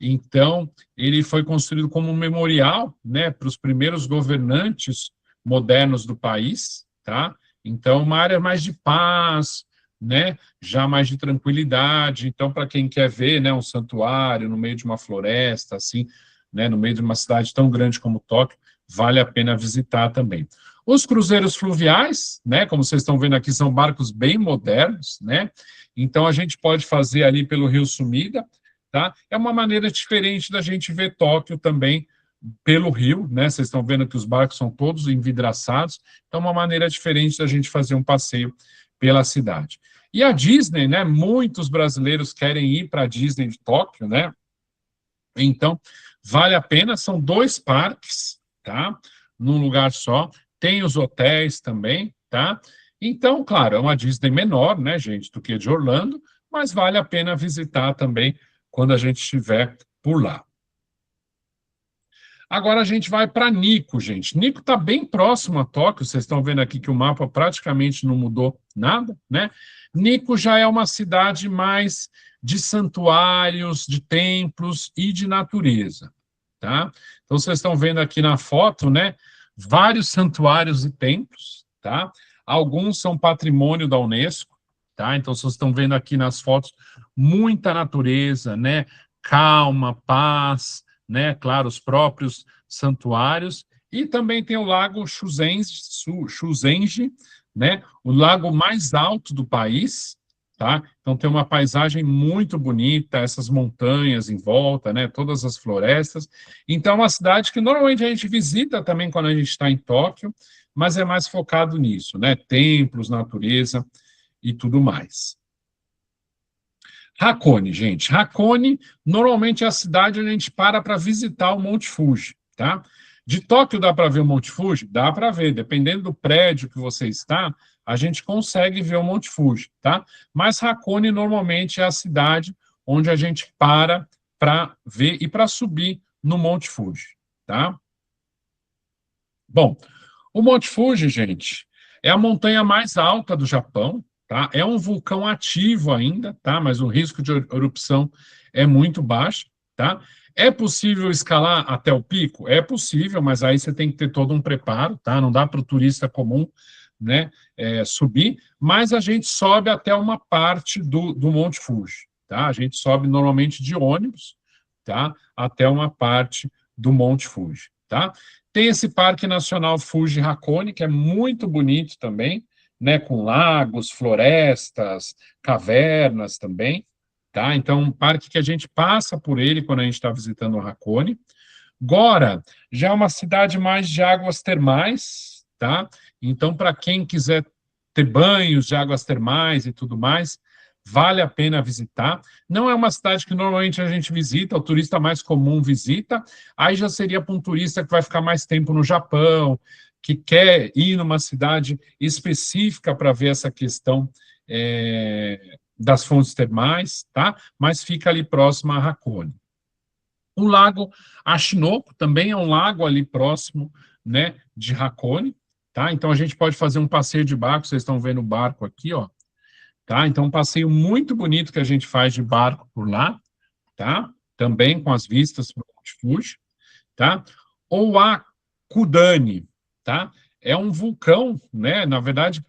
Então ele foi construído como um memorial, né, para os primeiros governantes modernos do país, tá? Então uma área mais de paz, né? Já mais de tranquilidade. Então para quem quer ver, né, um santuário no meio de uma floresta, assim, né, no meio de uma cidade tão grande como Tóquio, vale a pena visitar também. Os cruzeiros fluviais, né, como vocês estão vendo aqui, são barcos bem modernos, né? Então a gente pode fazer ali pelo Rio Sumida, tá? É uma maneira diferente da gente ver Tóquio também pelo rio, né? Vocês estão vendo que os barcos são todos envidraçados, então é uma maneira diferente da gente fazer um passeio pela cidade. E a Disney, né? Muitos brasileiros querem ir para a Disney de Tóquio, né? Então, vale a pena, são 2 parques, tá? Num lugar só. Tem os hotéis também, tá? Então, claro, é uma Disney menor, né, gente, do que de Orlando, mas vale a pena visitar também quando a gente estiver por lá. Agora a gente vai para Nico, gente. Nico está bem próximo a Tóquio, vocês estão vendo aqui que o mapa praticamente não mudou nada, né? Nico já é uma cidade mais de santuários, de templos e de natureza, tá? Então vocês estão vendo aqui na foto, né? Vários santuários e templos, tá? Alguns são patrimônio da Unesco, tá? Então vocês estão vendo aqui nas fotos muita natureza, né? Calma, paz, né? Claro, os próprios santuários, e também tem o Lago Shuzenji, né? O lago mais alto do país, tá? Então tem uma paisagem muito bonita, essas montanhas em volta, né? Todas as florestas. Então é uma cidade que normalmente a gente visita também quando a gente está em Tóquio, mas é mais focado nisso, né? Templos, natureza e tudo mais. Hakone, gente. Hakone normalmente é a cidade onde a gente para visitar o Monte Fuji, tá? De Tóquio dá para ver o Monte Fuji? Dá para ver, dependendo do prédio que você está, a gente consegue ver o Monte Fuji, tá? Mas Hakone normalmente é a cidade onde a gente para ver e para subir no Monte Fuji, tá? Bom, o Monte Fuji, gente, é a montanha mais alta do Japão, tá? É um vulcão ativo ainda, tá? Mas o risco de erupção é muito baixo, tá? É possível escalar até o pico? É possível, mas aí você tem que ter todo um preparo, tá? Não dá para o turista comum, né, subir, mas a gente sobe até uma parte do Monte Fuji, tá? A gente sobe normalmente de ônibus, tá? Até uma parte do Monte Fuji, tá? Tem esse Parque Nacional Fuji Hakone, que é muito bonito também, né, com lagos, florestas, cavernas também, tá? Então, um parque que a gente passa por ele quando a gente está visitando o Hakone. Gora já é uma cidade mais de águas termais, tá? Então, para quem quiser ter banhos de águas termais e tudo mais, vale a pena visitar. Não é uma cidade que normalmente a gente visita, o turista mais comum visita, aí já seria para um turista que vai ficar mais tempo no Japão, que quer ir numa cidade específica para ver essa questão das fontes termais, tá? Mas fica ali próximo a Hakone. O lago Ashinoko também é um lago ali próximo, né, de Hakone, tá? Então a gente pode fazer um passeio de barco, vocês estão vendo o barco aqui, ó, tá? Então um passeio muito bonito que a gente faz de barco por lá, tá? Também com as vistas para o Monte Fuji. tá? Ou a Kudani, tá? É um vulcão, né? Na verdade,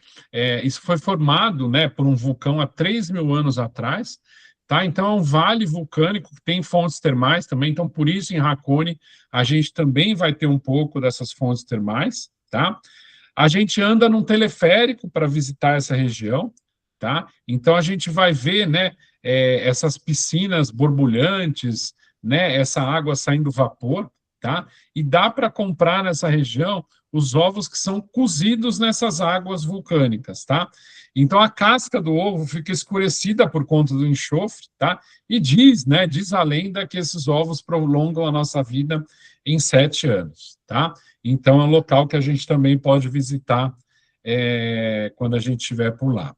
isso foi formado, né, por um vulcão há 3.000 anos atrás, tá? Então, é um vale vulcânico que tem fontes termais também. Então, por isso, em Hakone, a gente também vai ter um pouco dessas fontes termais, tá? A gente anda num teleférico para visitar essa região, tá? Então, a gente vai ver, né, essas piscinas borbulhantes, né, essa água saindo vapor, tá? E dá para comprar nessa região os ovos que são cozidos nessas águas vulcânicas, tá? Então a casca do ovo fica escurecida por conta do enxofre, tá? E diz, né, diz a lenda que esses ovos prolongam a nossa vida em 7 anos, tá? Então é um local que a gente também pode visitar quando a gente estiver por lá.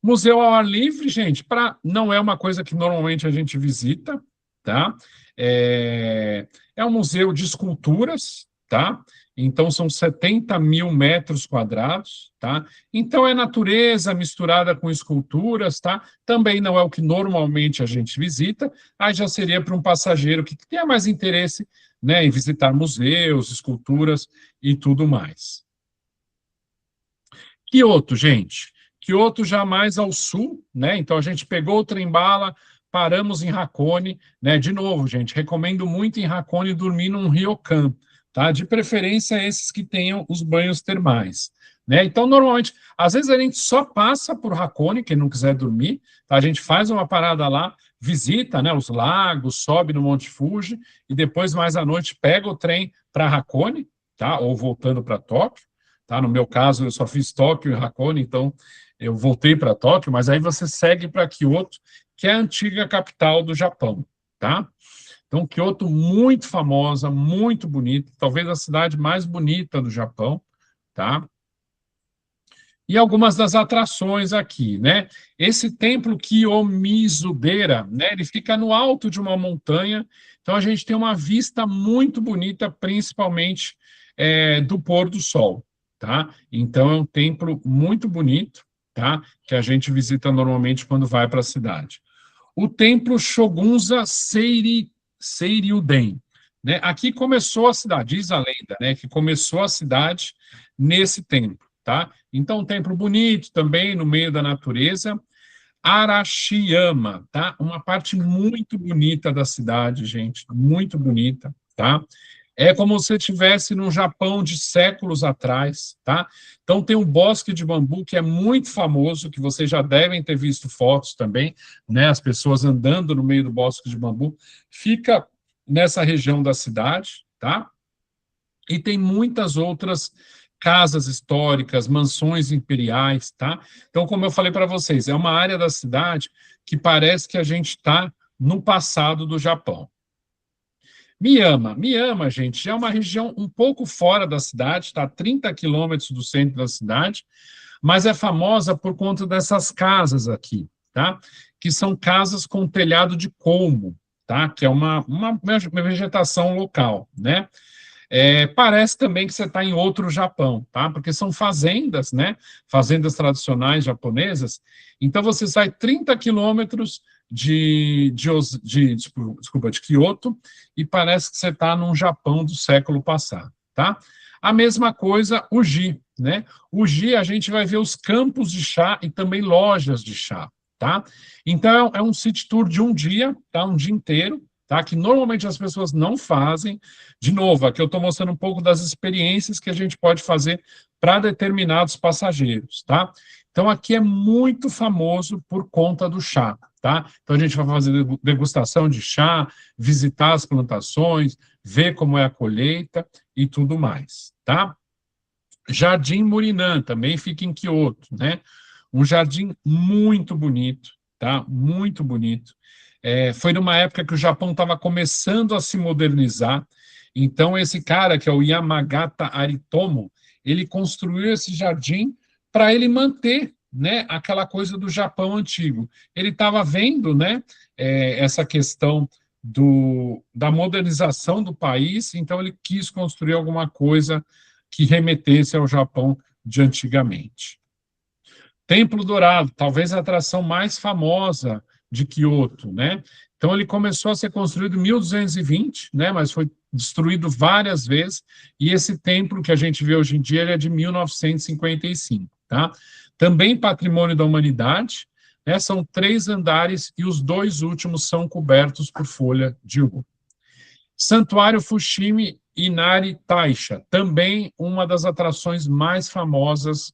Museu ao ar livre, gente, não é uma coisa que normalmente a gente visita, tá? É um museu de esculturas, tá? Então, são 70.000 metros quadrados, tá? Então, é natureza misturada com esculturas, tá? Também não é o que normalmente a gente visita, aí já seria para um passageiro que tenha mais interesse, né, em visitar museus, esculturas e tudo mais. Kyoto, gente. Kyoto já mais ao sul, né? Então a gente pegou o trem-bala, paramos em Hakone, né? De novo, gente, recomendo muito em Hakone dormir num ryokan, tá? De preferência esses que tenham os banhos termais, né? Então normalmente, às vezes a gente só passa por Hakone, quem não quiser dormir, tá? A gente faz uma parada lá, visita, né, os lagos, sobe no Monte Fuji e depois mais à noite pega o trem para Hakone, tá? Ou voltando para Tóquio. Tá? No meu caso, eu só fiz Tóquio e Hakone, então eu voltei para Tóquio, mas aí você segue para Kyoto, que é a antiga capital do Japão, tá? Então, Kyoto, muito famosa, muito bonita, talvez a cidade mais bonita do Japão, tá? E algumas das atrações aqui, né? Esse templo Kiyomizu-dera, né? Ele fica no alto de uma montanha, então a gente tem uma vista muito bonita, principalmente do pôr do sol, tá? Então é um templo muito bonito, tá? Que a gente visita normalmente quando vai para a cidade. O templo Shogunza Seiryu-den, né? Aqui começou a cidade, diz a lenda, né? Que começou a cidade nesse templo, tá? Então um templo bonito também no meio da natureza. Arashiyama, tá? Uma parte muito bonita da cidade, gente, muito bonita, tá? É como se você estivesse no Japão de séculos atrás, tá? Então tem um bosque de bambu que é muito famoso, que vocês já devem ter visto fotos também, né? As pessoas andando no meio do bosque de bambu. Fica nessa região da cidade, tá? E tem muitas outras casas históricas, mansões imperiais, tá? Então, como eu falei para vocês, é uma área da cidade que parece que a gente está no passado do Japão. Miyama, gente, já é uma região um pouco fora da cidade, está a 30 quilômetros do centro da cidade, mas é famosa por conta dessas casas aqui, tá? Que são casas com telhado de colmo, tá? Que é uma vegetação local, né? Parece também que você está em outro Japão, tá? Porque são fazendas, né? Fazendas tradicionais japonesas. Então você sai 30 quilômetros de Kyoto e parece que você está num Japão do século passado, tá? A mesma coisa o Gi, né? O Gi a gente vai ver os campos de chá e também lojas de chá, tá? Então é um city tour de um dia, tá? Um dia inteiro, tá? Que normalmente as pessoas não fazem. De novo, aqui eu estou mostrando um pouco das experiências que a gente pode fazer para determinados passageiros, tá? Então, aqui é muito famoso por conta do chá, tá? Então, a gente vai fazer degustação de chá, visitar as plantações, ver como é a colheita e tudo mais, tá? Jardim Murinã, também fica em Kyoto, né? Um jardim muito bonito, tá? Muito bonito. Foi numa época que o Japão estava começando a se modernizar, então esse cara, que é o Yamagata Aritomo, ele construiu esse jardim para ele manter, né, aquela coisa do Japão antigo. Ele estava vendo, né, essa questão da modernização do país, então ele quis construir alguma coisa que remetesse ao Japão de antigamente. Templo Dourado, talvez a atração mais famosa de Kyoto, né? Então, ele começou a ser construído em 1220, né? Mas foi destruído várias vezes, e esse templo que a gente vê hoje em dia ele é de 1955, tá? Também patrimônio da humanidade, né? São 3 andares e os 2 últimos são cobertos por folha de ouro. Santuário Fushimi Inari Taisha, também uma das atrações mais famosas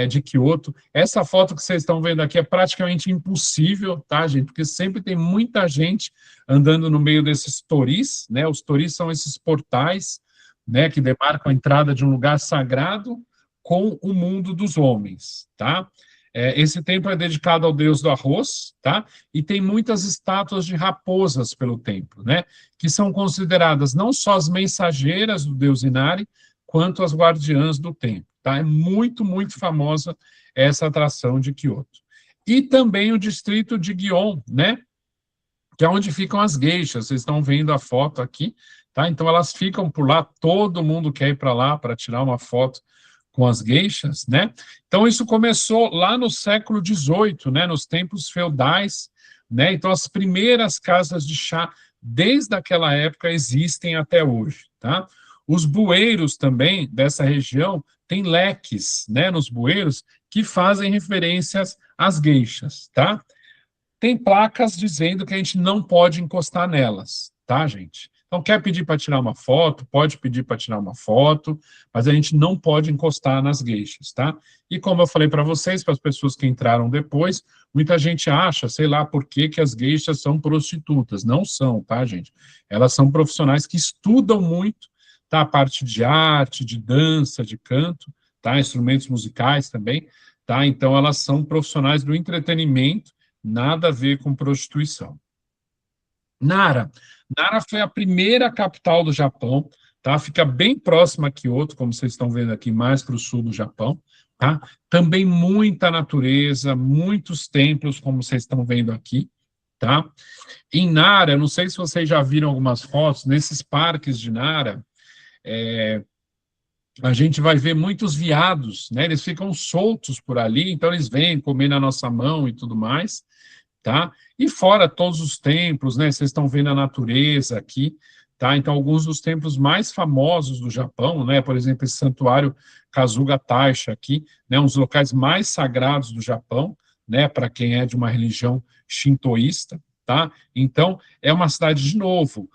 de Kyoto. Essa foto que vocês estão vendo aqui é praticamente impossível, tá, gente? Porque sempre tem muita gente andando no meio desses toris, né? Os toris são esses portais, né, que demarcam a entrada de um lugar sagrado com o mundo dos homens, tá? Esse templo é dedicado ao deus do arroz, tá? E tem muitas estátuas de raposas pelo templo, né? Que são consideradas não só as mensageiras do deus Inari, quanto as guardiãs do templo, tá? É muito, muito famosa essa atração de Kyoto. E também o distrito de Gion, né? Que é onde ficam as geishas. Vocês estão vendo a foto aqui, tá? Então elas ficam por lá, todo mundo quer ir para lá para tirar uma foto com as geishas, né? Então isso começou lá no século XVIII, né? Nos tempos feudais, né? Então as primeiras casas de chá desde aquela época existem até hoje, tá? Os bueiros também dessa região têm leques, né? Nos bueiros que fazem referências às geishas, tá? Tem placas dizendo que a gente não pode encostar nelas, tá, gente? Então, quer pedir para tirar uma foto? Pode pedir para tirar uma foto, mas a gente não pode encostar nas geishas, tá? E como eu falei para vocês, para as pessoas que entraram depois, muita gente acha, sei lá, por que que as geishas são prostitutas. Não são, tá, gente? Elas são profissionais que estudam muito, tá? A parte de arte, de dança, de canto, tá? Instrumentos musicais também, tá? Então, elas são profissionais do entretenimento, nada a ver com prostituição. Nara. Nara foi a primeira capital do Japão, tá? Fica bem próxima a Kyoto, como vocês estão vendo aqui, mais para o sul do Japão, tá? Também muita natureza, muitos templos, como vocês estão vendo aqui, tá? Em Nara, eu não sei se vocês já viram algumas fotos, nesses parques de Nara, a gente vai ver muitos veados, né? Eles ficam soltos por ali, então eles vêm comer na nossa mão e tudo mais, tá? E fora todos os templos, né? Vocês estão vendo a natureza aqui, tá? Então, alguns dos templos mais famosos do Japão, né? Por exemplo, esse santuário Kasuga Taisha aqui, né? Um dos locais mais sagrados do Japão, né? Para quem é de uma religião shintoísta, tá? Então, é uma cidade, de novo,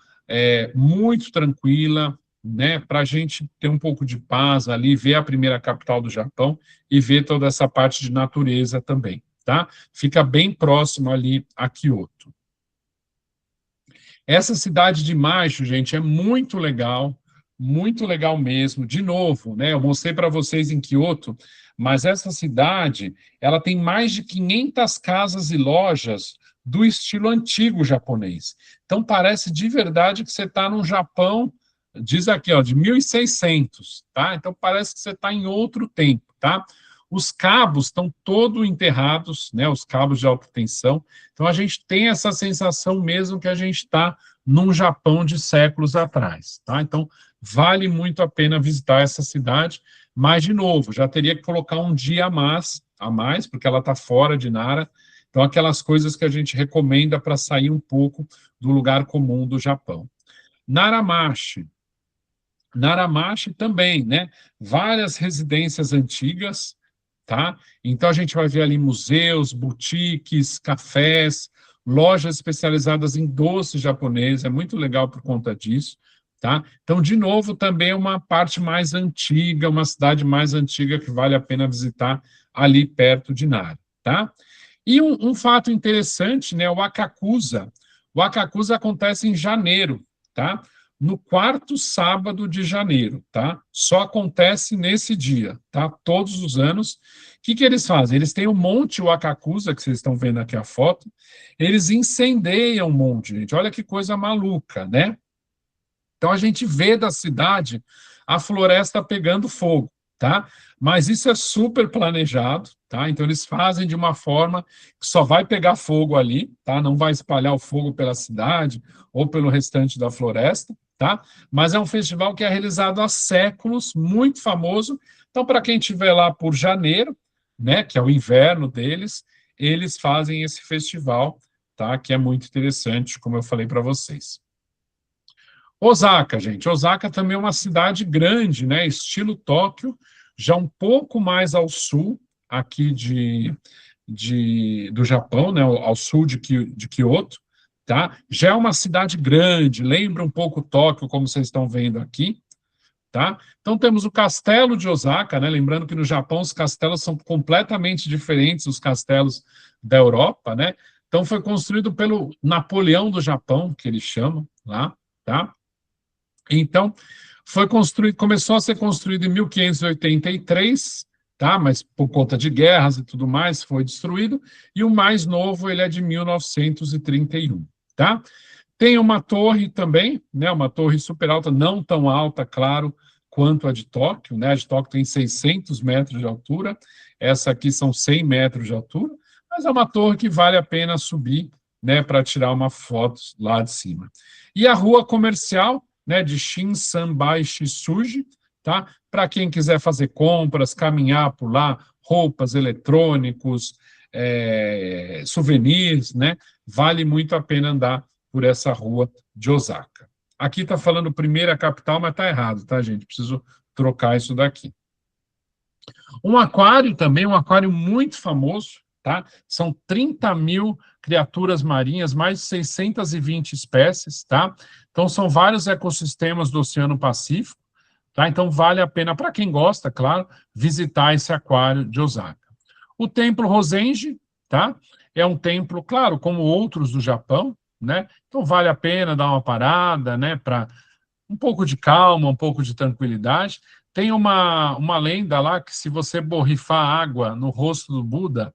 muito tranquila, né? Para a gente ter um pouco de paz ali, ver a primeira capital do Japão e ver toda essa parte de natureza também. Tá? Fica bem próximo ali a Kyoto. Essa cidade de Macho, gente, é muito legal mesmo. De novo, né, eu mostrei para vocês em Kyoto, mas essa cidade, ela tem mais de 500 casas e lojas do estilo antigo japonês. Então, parece de verdade que você está no Japão, diz aqui, ó, de 1600, tá? Então, parece que você está em outro tempo, tá? Os cabos estão todos enterrados, né, os cabos de alta tensão. Então, a gente tem essa sensação mesmo que a gente está num Japão de séculos atrás. Tá? Então, vale muito a pena visitar essa cidade, mas, de novo, já teria que colocar um dia a mais porque ela está fora de Nara. Então, aquelas coisas que a gente recomenda para sair um pouco do lugar comum do Japão. Naramashi. Naramashi também, né? Várias residências antigas, tá? Então a gente vai ver ali museus, boutiques, cafés, lojas especializadas em doces japoneses, é muito legal por conta disso, tá? Então, de novo, também é uma parte mais antiga, uma cidade mais antiga que vale a pena visitar ali perto de Nara, tá? E um fato interessante, né, o Akakusa. O Akakusa acontece em janeiro, tá? No 4º sábado de janeiro, tá? Só acontece nesse dia, tá? Todos os anos. O que eles fazem? Eles têm o Monte Wakakusa, que vocês estão vendo aqui a foto, eles incendeiam o monte, gente. Olha que coisa maluca, né? Então a gente vê da cidade a floresta pegando fogo, tá? Mas isso é super planejado, tá? Então eles fazem de uma forma que só vai pegar fogo ali, tá? Não vai espalhar o fogo pela cidade ou pelo restante da floresta, tá? Mas é um festival que é realizado há séculos, muito famoso. Então, para quem estiver lá por janeiro, né, que é o inverno deles, eles fazem esse festival tá? Que é muito interessante, como eu falei para vocês. Osaka, gente. Osaka também é uma cidade grande, né? Estilo Tóquio, já um pouco mais ao sul aqui do Japão, né? Ao sul de Kyoto, tá? Já é uma cidade grande, lembra um pouco Tóquio, como vocês estão vendo aqui, tá? Então temos o castelo de Osaka, né? Lembrando que no Japão os castelos são completamente diferentes dos castelos da Europa, né? Então foi construído pelo Napoleão do Japão, que eles chamam lá, tá? Então, foi construído, começou a ser construído em 1583, tá? Mas por conta de guerras e tudo mais, foi destruído. E o mais novo, ele é de 1931, tá? Tem uma torre também, né? Uma torre super alta, não tão alta, claro, quanto a de Tóquio, né? A de Tóquio tem 600 metros de altura, essa aqui são 100 metros de altura, mas é uma torre que vale a pena subir, né? Para tirar uma foto lá de cima. E a rua comercial, né, de Shinsanbai Shisuji, tá? Para quem quiser fazer compras, caminhar por lá, roupas, eletrônicos, souvenirs, né? Vale muito a pena andar por essa rua de Osaka. Aqui está falando primeira capital, mas está errado, tá, gente? Preciso trocar isso daqui. Um aquário também, um aquário muito famoso, tá? São 30 mil criaturas marinhas, mais de 620 espécies, tá? Então, são vários ecossistemas do Oceano Pacífico, tá? Então, vale a pena, para quem gosta, claro, visitar esse aquário de Osaka. O Templo Rosenji, tá? É um templo, claro, como outros do Japão, né? Então, vale a pena dar uma parada, né? Para um pouco de calma, um pouco de tranquilidade. Tem uma lenda lá que se você borrifar água no rosto do Buda,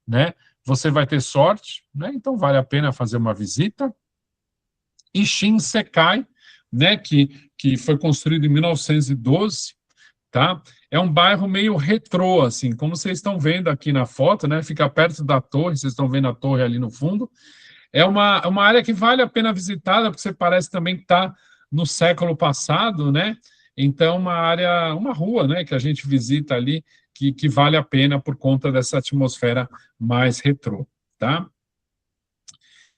né, você vai ter sorte, né? Então vale a pena fazer uma visita. E Shinsekai, né, que foi construído em 1912, tá? É um bairro meio retrô, assim, como vocês estão vendo aqui na foto, né? Fica perto da torre, vocês estão vendo a torre ali no fundo. É uma área que vale a pena visitada, porque você parece também que está no século passado, né? Então, uma área, uma rua, né, que a gente visita ali, que vale a pena por conta dessa atmosfera mais retrô, tá?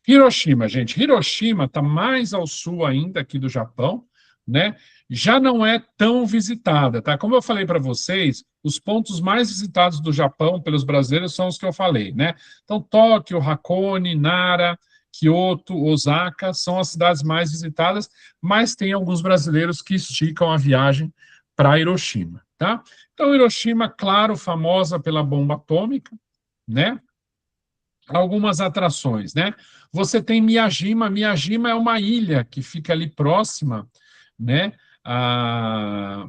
Hiroshima, gente. Hiroshima está mais ao sul ainda aqui do Japão, né? Já não é tão visitada, tá? Como eu falei para vocês, os pontos mais visitados do Japão pelos brasileiros são os que eu falei, né? Então, Tóquio, Hakone, Nara, Kyoto, Osaka são as cidades mais visitadas, mas tem alguns brasileiros que esticam a viagem para Hiroshima, tá? Então, Hiroshima, claro, famosa pela bomba atômica, né? Algumas atrações, né? Você tem Miyajima. Miyajima é uma ilha que fica ali próxima, né? A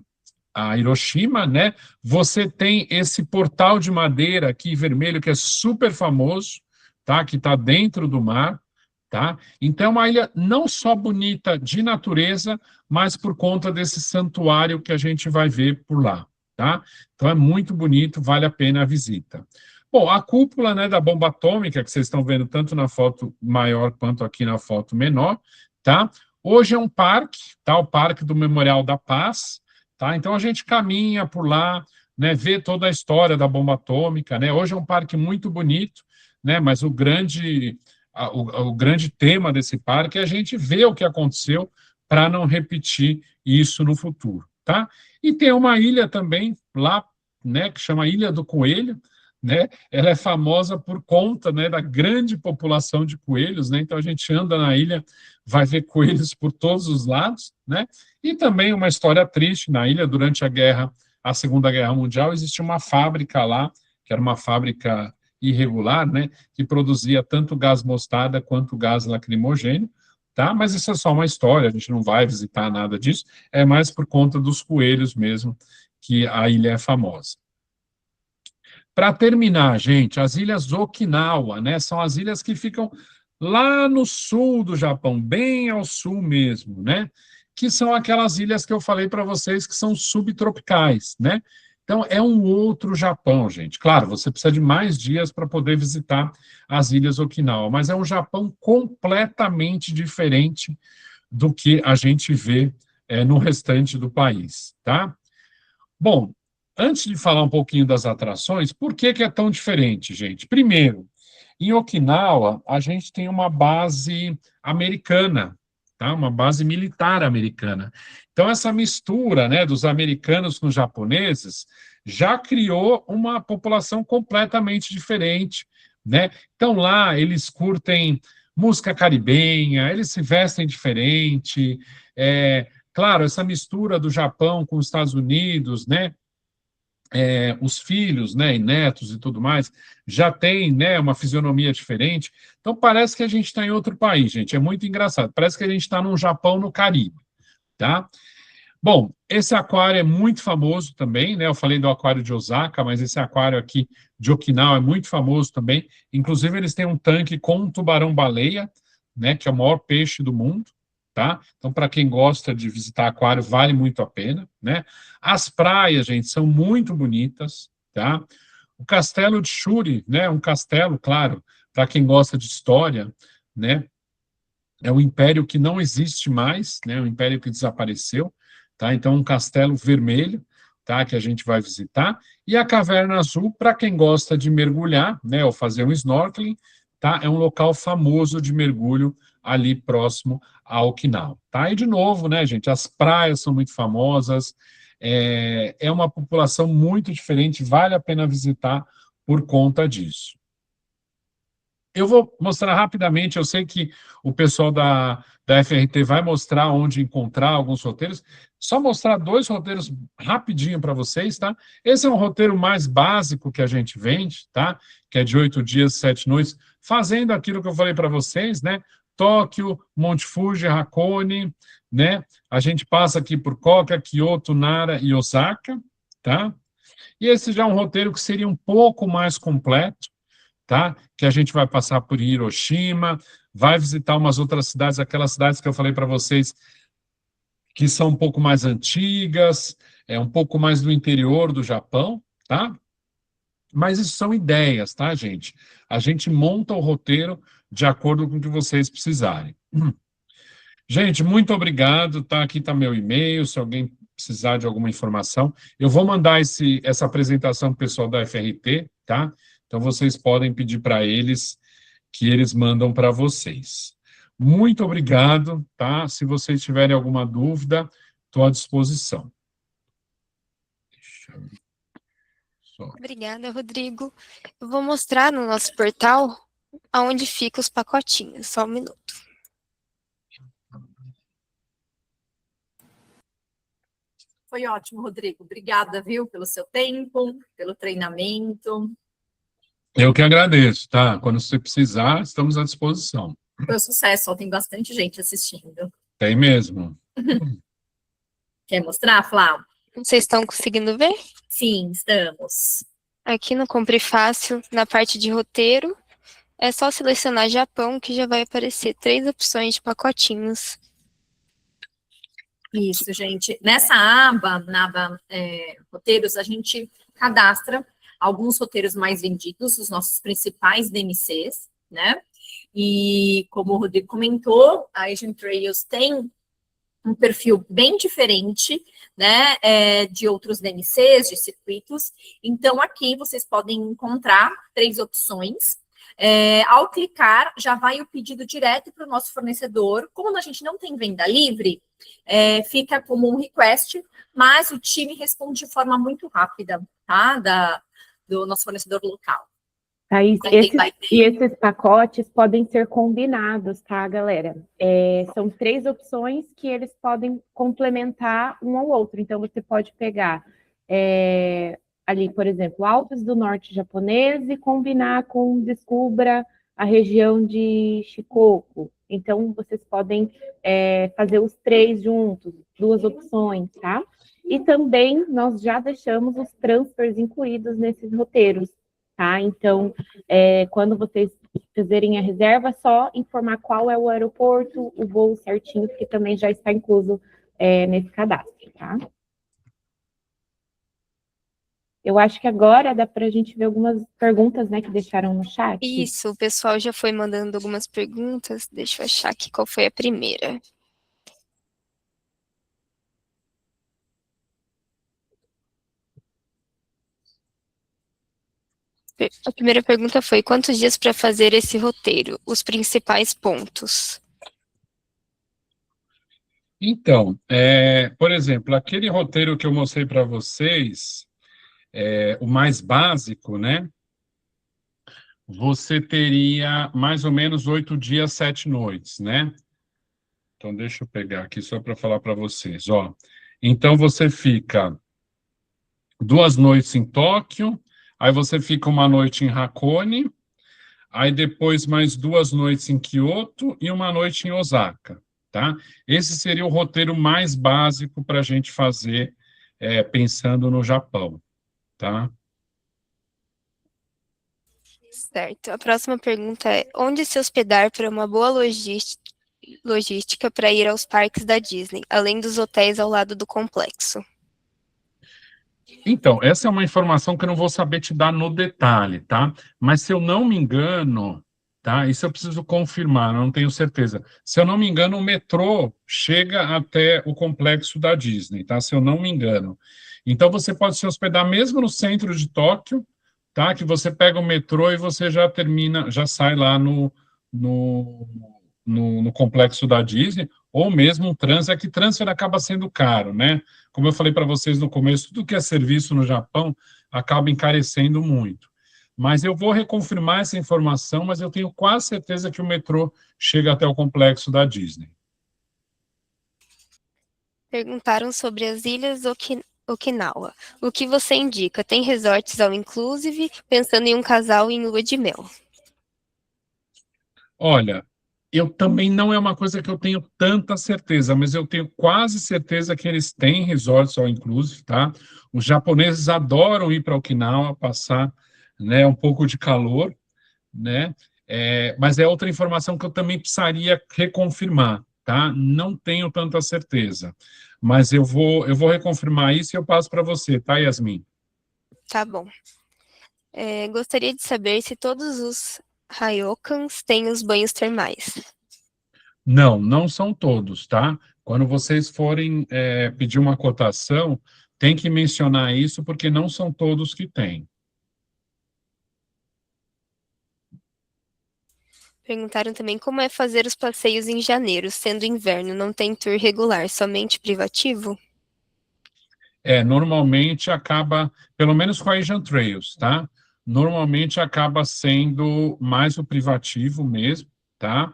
Hiroshima, né? Você tem esse portal de madeira aqui vermelho que é super famoso, tá? Que está dentro do mar, tá? Então é uma ilha não só bonita de natureza, mas por conta desse santuário que a gente vai ver por lá, tá? Então é muito bonito, vale a pena a visita. Bom, a cúpula, né, da bomba atômica, que vocês estão vendo tanto na foto maior quanto aqui na foto menor, tá? Hoje é um parque, tá? O Parque do Memorial da Paz, tá? Então a gente caminha por lá, né, vê toda a história da bomba atômica, né? Hoje é um parque muito bonito, né, mas o grande tema desse parque é a gente ver o que aconteceu para não repetir isso no futuro, tá? E tem uma ilha também lá, né, que chama Ilha do Coelho, né? Ela é famosa por conta, né, da grande população de coelhos, né? Então a gente anda na ilha, vai ver coelhos por todos os lados, né? E também uma história triste na ilha durante a Segunda Guerra Mundial, existia uma fábrica lá, que era uma fábrica irregular, né, que produzia tanto gás mostarda quanto gás lacrimogêneo, tá? Mas isso é só uma história, a gente não vai visitar nada disso, é mais por conta dos coelhos mesmo que a ilha é famosa. Para terminar, gente, as ilhas Okinawa, né, são as ilhas que ficam lá no sul do Japão, bem ao sul mesmo, né, que são aquelas ilhas que eu falei para vocês que são subtropicais, né. Então, é um outro Japão, gente. Claro, você precisa de mais dias para poder visitar as ilhas Okinawa, mas é um Japão completamente diferente do que a gente vê no restante do país, tá? Bom, antes de falar um pouquinho das atrações, por que é tão diferente, gente? Primeiro, Em Okinawa, a gente tem uma base americana, tá? Uma base militar americana. Então, essa mistura, né, dos americanos com os japoneses já criou uma população completamente diferente, né? Então, lá, eles curtem música caribenha, eles se vestem diferente, claro, essa mistura do Japão com os Estados Unidos, né? Os filhos, né, e netos e tudo mais, já tem, né, uma fisionomia diferente. Então parece que a gente está em outro país, gente. É muito engraçado. Parece que a gente está num Japão no Caribe, tá? Bom, esse aquário é muito famoso também, né? Eu falei do aquário de Osaka, mas esse aquário aqui de Okinawa é muito famoso também. Inclusive, eles têm um tanque com um tubarão-baleia, né? Que é o maior peixe do mundo, tá? Então, para quem gosta de visitar aquário, vale muito a pena, né? As praias, gente, são muito bonitas, tá? O castelo de Shuri, né? Um castelo, claro, para quem gosta de história, né? É um império que não existe mais, né? Um império que desapareceu, tá? Então, um castelo vermelho, tá? Que a gente vai visitar. E a Caverna Azul, para quem gosta de mergulhar, né? Ou fazer um snorkeling, tá? É um local famoso de mergulho ali próximo a Okinawa, tá? E de novo, né, gente? As praias são muito famosas. É uma população muito diferente, vale a pena visitar por conta disso. Eu vou mostrar rapidamente, eu sei que o pessoal da FRT vai mostrar onde encontrar alguns roteiros, só mostrar dois roteiros rapidinho para vocês, tá? Esse é um roteiro mais básico que a gente vende, tá? Que é de 8 dias, 7 noites, fazendo aquilo que eu falei para vocês, né? Tóquio, Monte Fuji, Hakone, né? A gente passa aqui por Koka, Kyoto, Nara e Osaka, tá? E esse já é um roteiro que seria um pouco mais completo, tá? Que a gente vai passar por Hiroshima, vai visitar umas outras cidades, aquelas cidades que eu falei para vocês que são um pouco mais antigas, um pouco mais do interior do Japão, tá? Mas isso são ideias, tá, gente? A gente monta o roteiro de acordo com o que vocês precisarem. Gente, muito obrigado, tá? Aqui está meu e-mail, se alguém precisar de alguma informação. Eu vou mandar essa apresentação para o pessoal da FRT, tá? Então, vocês podem pedir para eles que eles mandam para vocês. Muito obrigado, tá? Se vocês tiverem alguma dúvida, estou à disposição. Deixa eu só. Obrigada, Rodrigo. Eu vou mostrar no nosso portal aonde ficam os pacotinhos. Só um minuto. Foi ótimo, Rodrigo. Obrigada, viu, pelo seu tempo, pelo treinamento. Eu que agradeço, tá? Quando você precisar, estamos à disposição. Foi um sucesso, ó, tem bastante gente assistindo. Tem mesmo. Quer mostrar, Flávio? Vocês estão conseguindo ver? Sim, estamos. Aqui no Compre Fácil, na parte de roteiro, é só selecionar Japão que já vai aparecer 3 opções de pacotinhos. Isso, gente. Nessa aba, na aba roteiros, a gente cadastra alguns roteiros mais vendidos, os nossos principais DMCs, né? E como o Rodrigo comentou, a Asian Trails tem um perfil bem diferente, né, de outros DMCs, de circuitos. Então, aqui vocês podem encontrar 3 opções. Ao clicar, já vai o pedido direto para o nosso fornecedor. Como a gente não tem venda livre, fica como um request, mas o time responde de forma muito rápida, tá? Do nosso fornecedor local. Aí, esses pacotes podem ser combinados, tá, galera? São 3 opções que eles podem complementar um ao outro. Então, você pode pegar ali, por exemplo, Alpes do Norte japonês e combinar com Descubra a região de Shikoku. Então, vocês podem fazer os 3 juntos, 2 opções, tá? E também nós já deixamos os transfers incluídos nesses roteiros. Tá? Então, quando vocês fizerem a reserva, é só informar qual é o aeroporto, o voo certinho, que também já está incluso nesse cadastro, tá? Eu acho que agora dá para a gente ver algumas perguntas, né, que deixaram no chat. Isso, o pessoal já foi mandando algumas perguntas. Deixa eu achar aqui qual foi a primeira. A primeira pergunta foi: quantos dias para fazer esse roteiro? Os principais pontos. Então, por exemplo, aquele roteiro que eu mostrei para vocês, o mais básico, né? Você teria mais ou menos 8 dias, 7 noites, né? Então, deixa eu pegar aqui só para falar para vocês, ó. Então, você fica 2 noites em Tóquio, aí você fica uma noite em Hakone, aí depois mais 2 noites em Kyoto e uma noite em Osaka, tá? Esse seria o roteiro mais básico para a gente fazer, pensando no Japão, tá? Certo. A próxima pergunta é: onde se hospedar para uma boa logística para ir aos parques da Disney, além dos hotéis ao lado do complexo? Então, essa é uma informação que eu não vou saber te dar no detalhe, tá? Mas se eu não me engano, tá? Isso eu preciso confirmar, não tenho certeza. Se eu não me engano, o metrô chega até o complexo da Disney, tá? Se eu não me engano. Então, você pode se hospedar mesmo no centro de Tóquio, tá? Que você pega o metrô e você já termina, já sai lá no, no complexo da Disney, ou mesmo um transfer, é que transfer acaba sendo caro, né? Como eu falei para vocês no começo, tudo que é serviço no Japão acaba encarecendo muito. Mas eu vou reconfirmar essa informação, mas eu tenho quase certeza que o metrô chega até o complexo da Disney. Perguntaram sobre as ilhas Okinawa. O que você indica? Tem resorts all inclusive, pensando em um casal em lua de mel. Olha, eu também não é uma coisa que eu tenho tanta certeza, mas eu tenho quase certeza que eles têm resorts all inclusive, tá? Os japoneses adoram ir para Okinawa, passar, né, um pouco de calor, né? Mas é outra informação que eu também precisaria reconfirmar, tá? Não tenho tanta certeza, mas eu vou reconfirmar isso e eu passo para você, tá, Yasmin? Tá bom. Gostaria de saber se todos os ryokans têm os banhos termais. Não, não são todos, tá? Quando vocês forem pedir uma cotação, tem que mencionar isso, porque não são todos que têm. Perguntaram também como é fazer os passeios em janeiro, sendo inverno, não tem tour regular, somente privativo? Normalmente acaba, pelo menos com a Asian Trails, tá? Normalmente acaba sendo mais o privativo mesmo, tá?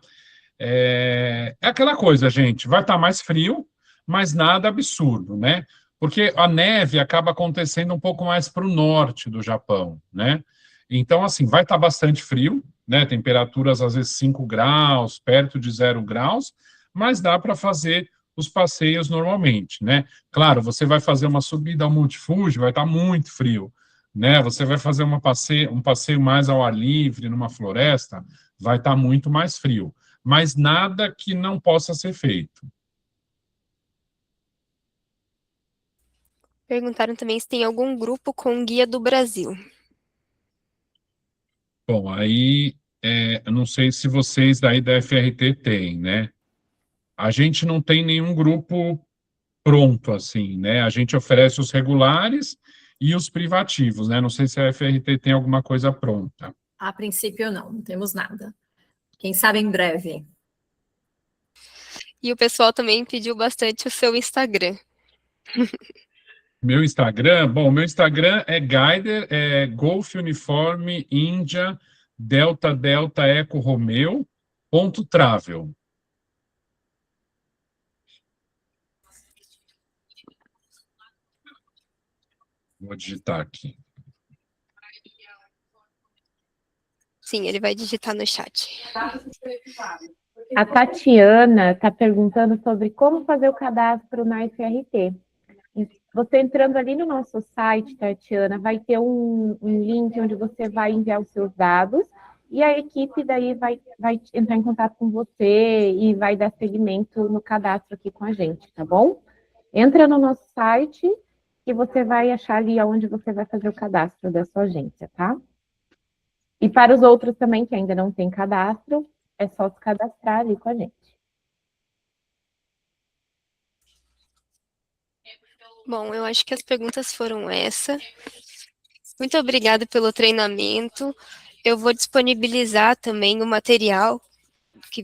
É aquela coisa, gente, vai estar mais frio, mas nada absurdo, né? Porque a neve acaba acontecendo um pouco mais para o norte do Japão, né? Então, assim, vai estar bastante frio, né? Temperaturas às vezes 5 graus, perto de 0 graus, mas dá para fazer os passeios normalmente, né? Claro, você vai fazer uma subida ao Monte Fuji, vai estar muito frio, né? Você vai fazer um passeio mais ao ar livre, numa floresta, vai estar muito mais frio, mas nada que não possa ser feito. Perguntaram também se tem algum grupo com guia do Brasil. Bom, aí eu não sei se vocês daí da FRT têm, né? A gente não tem nenhum grupo pronto assim, né? A gente oferece os regulares e os privativos, né? Não sei se a FRT tem alguma coisa pronta. A princípio, não temos nada. Quem sabe em breve. E o pessoal também pediu bastante o seu Instagram. Meu Instagram, bom, meu Instagram é Guider, Golf Uniforme Índia Delta Delta Eco Romeo .travel. Vou digitar aqui. Sim, ele vai digitar no chat. A Tatiana está perguntando sobre como fazer o cadastro na FRT. Você entrando ali no nosso site, Tatiana, vai ter um link onde você vai enviar os seus dados e a equipe daí vai entrar em contato com você e vai dar seguimento no cadastro aqui com a gente, tá bom? Entra no nosso site e você vai achar ali onde você vai fazer o cadastro da sua agência, tá? E para os outros também que ainda não tem cadastro, é só se cadastrar ali com a gente. Bom, eu acho que as perguntas foram essa. Muito obrigada pelo treinamento. Eu vou disponibilizar também o material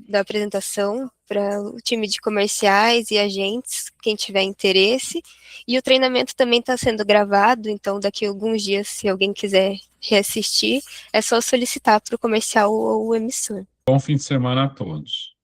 da apresentação para o time de comerciais e agentes, quem tiver interesse. E o treinamento também está sendo gravado, então daqui a alguns dias, se alguém quiser reassistir, é só solicitar para o comercial ou o emissor. Bom fim de semana a todos.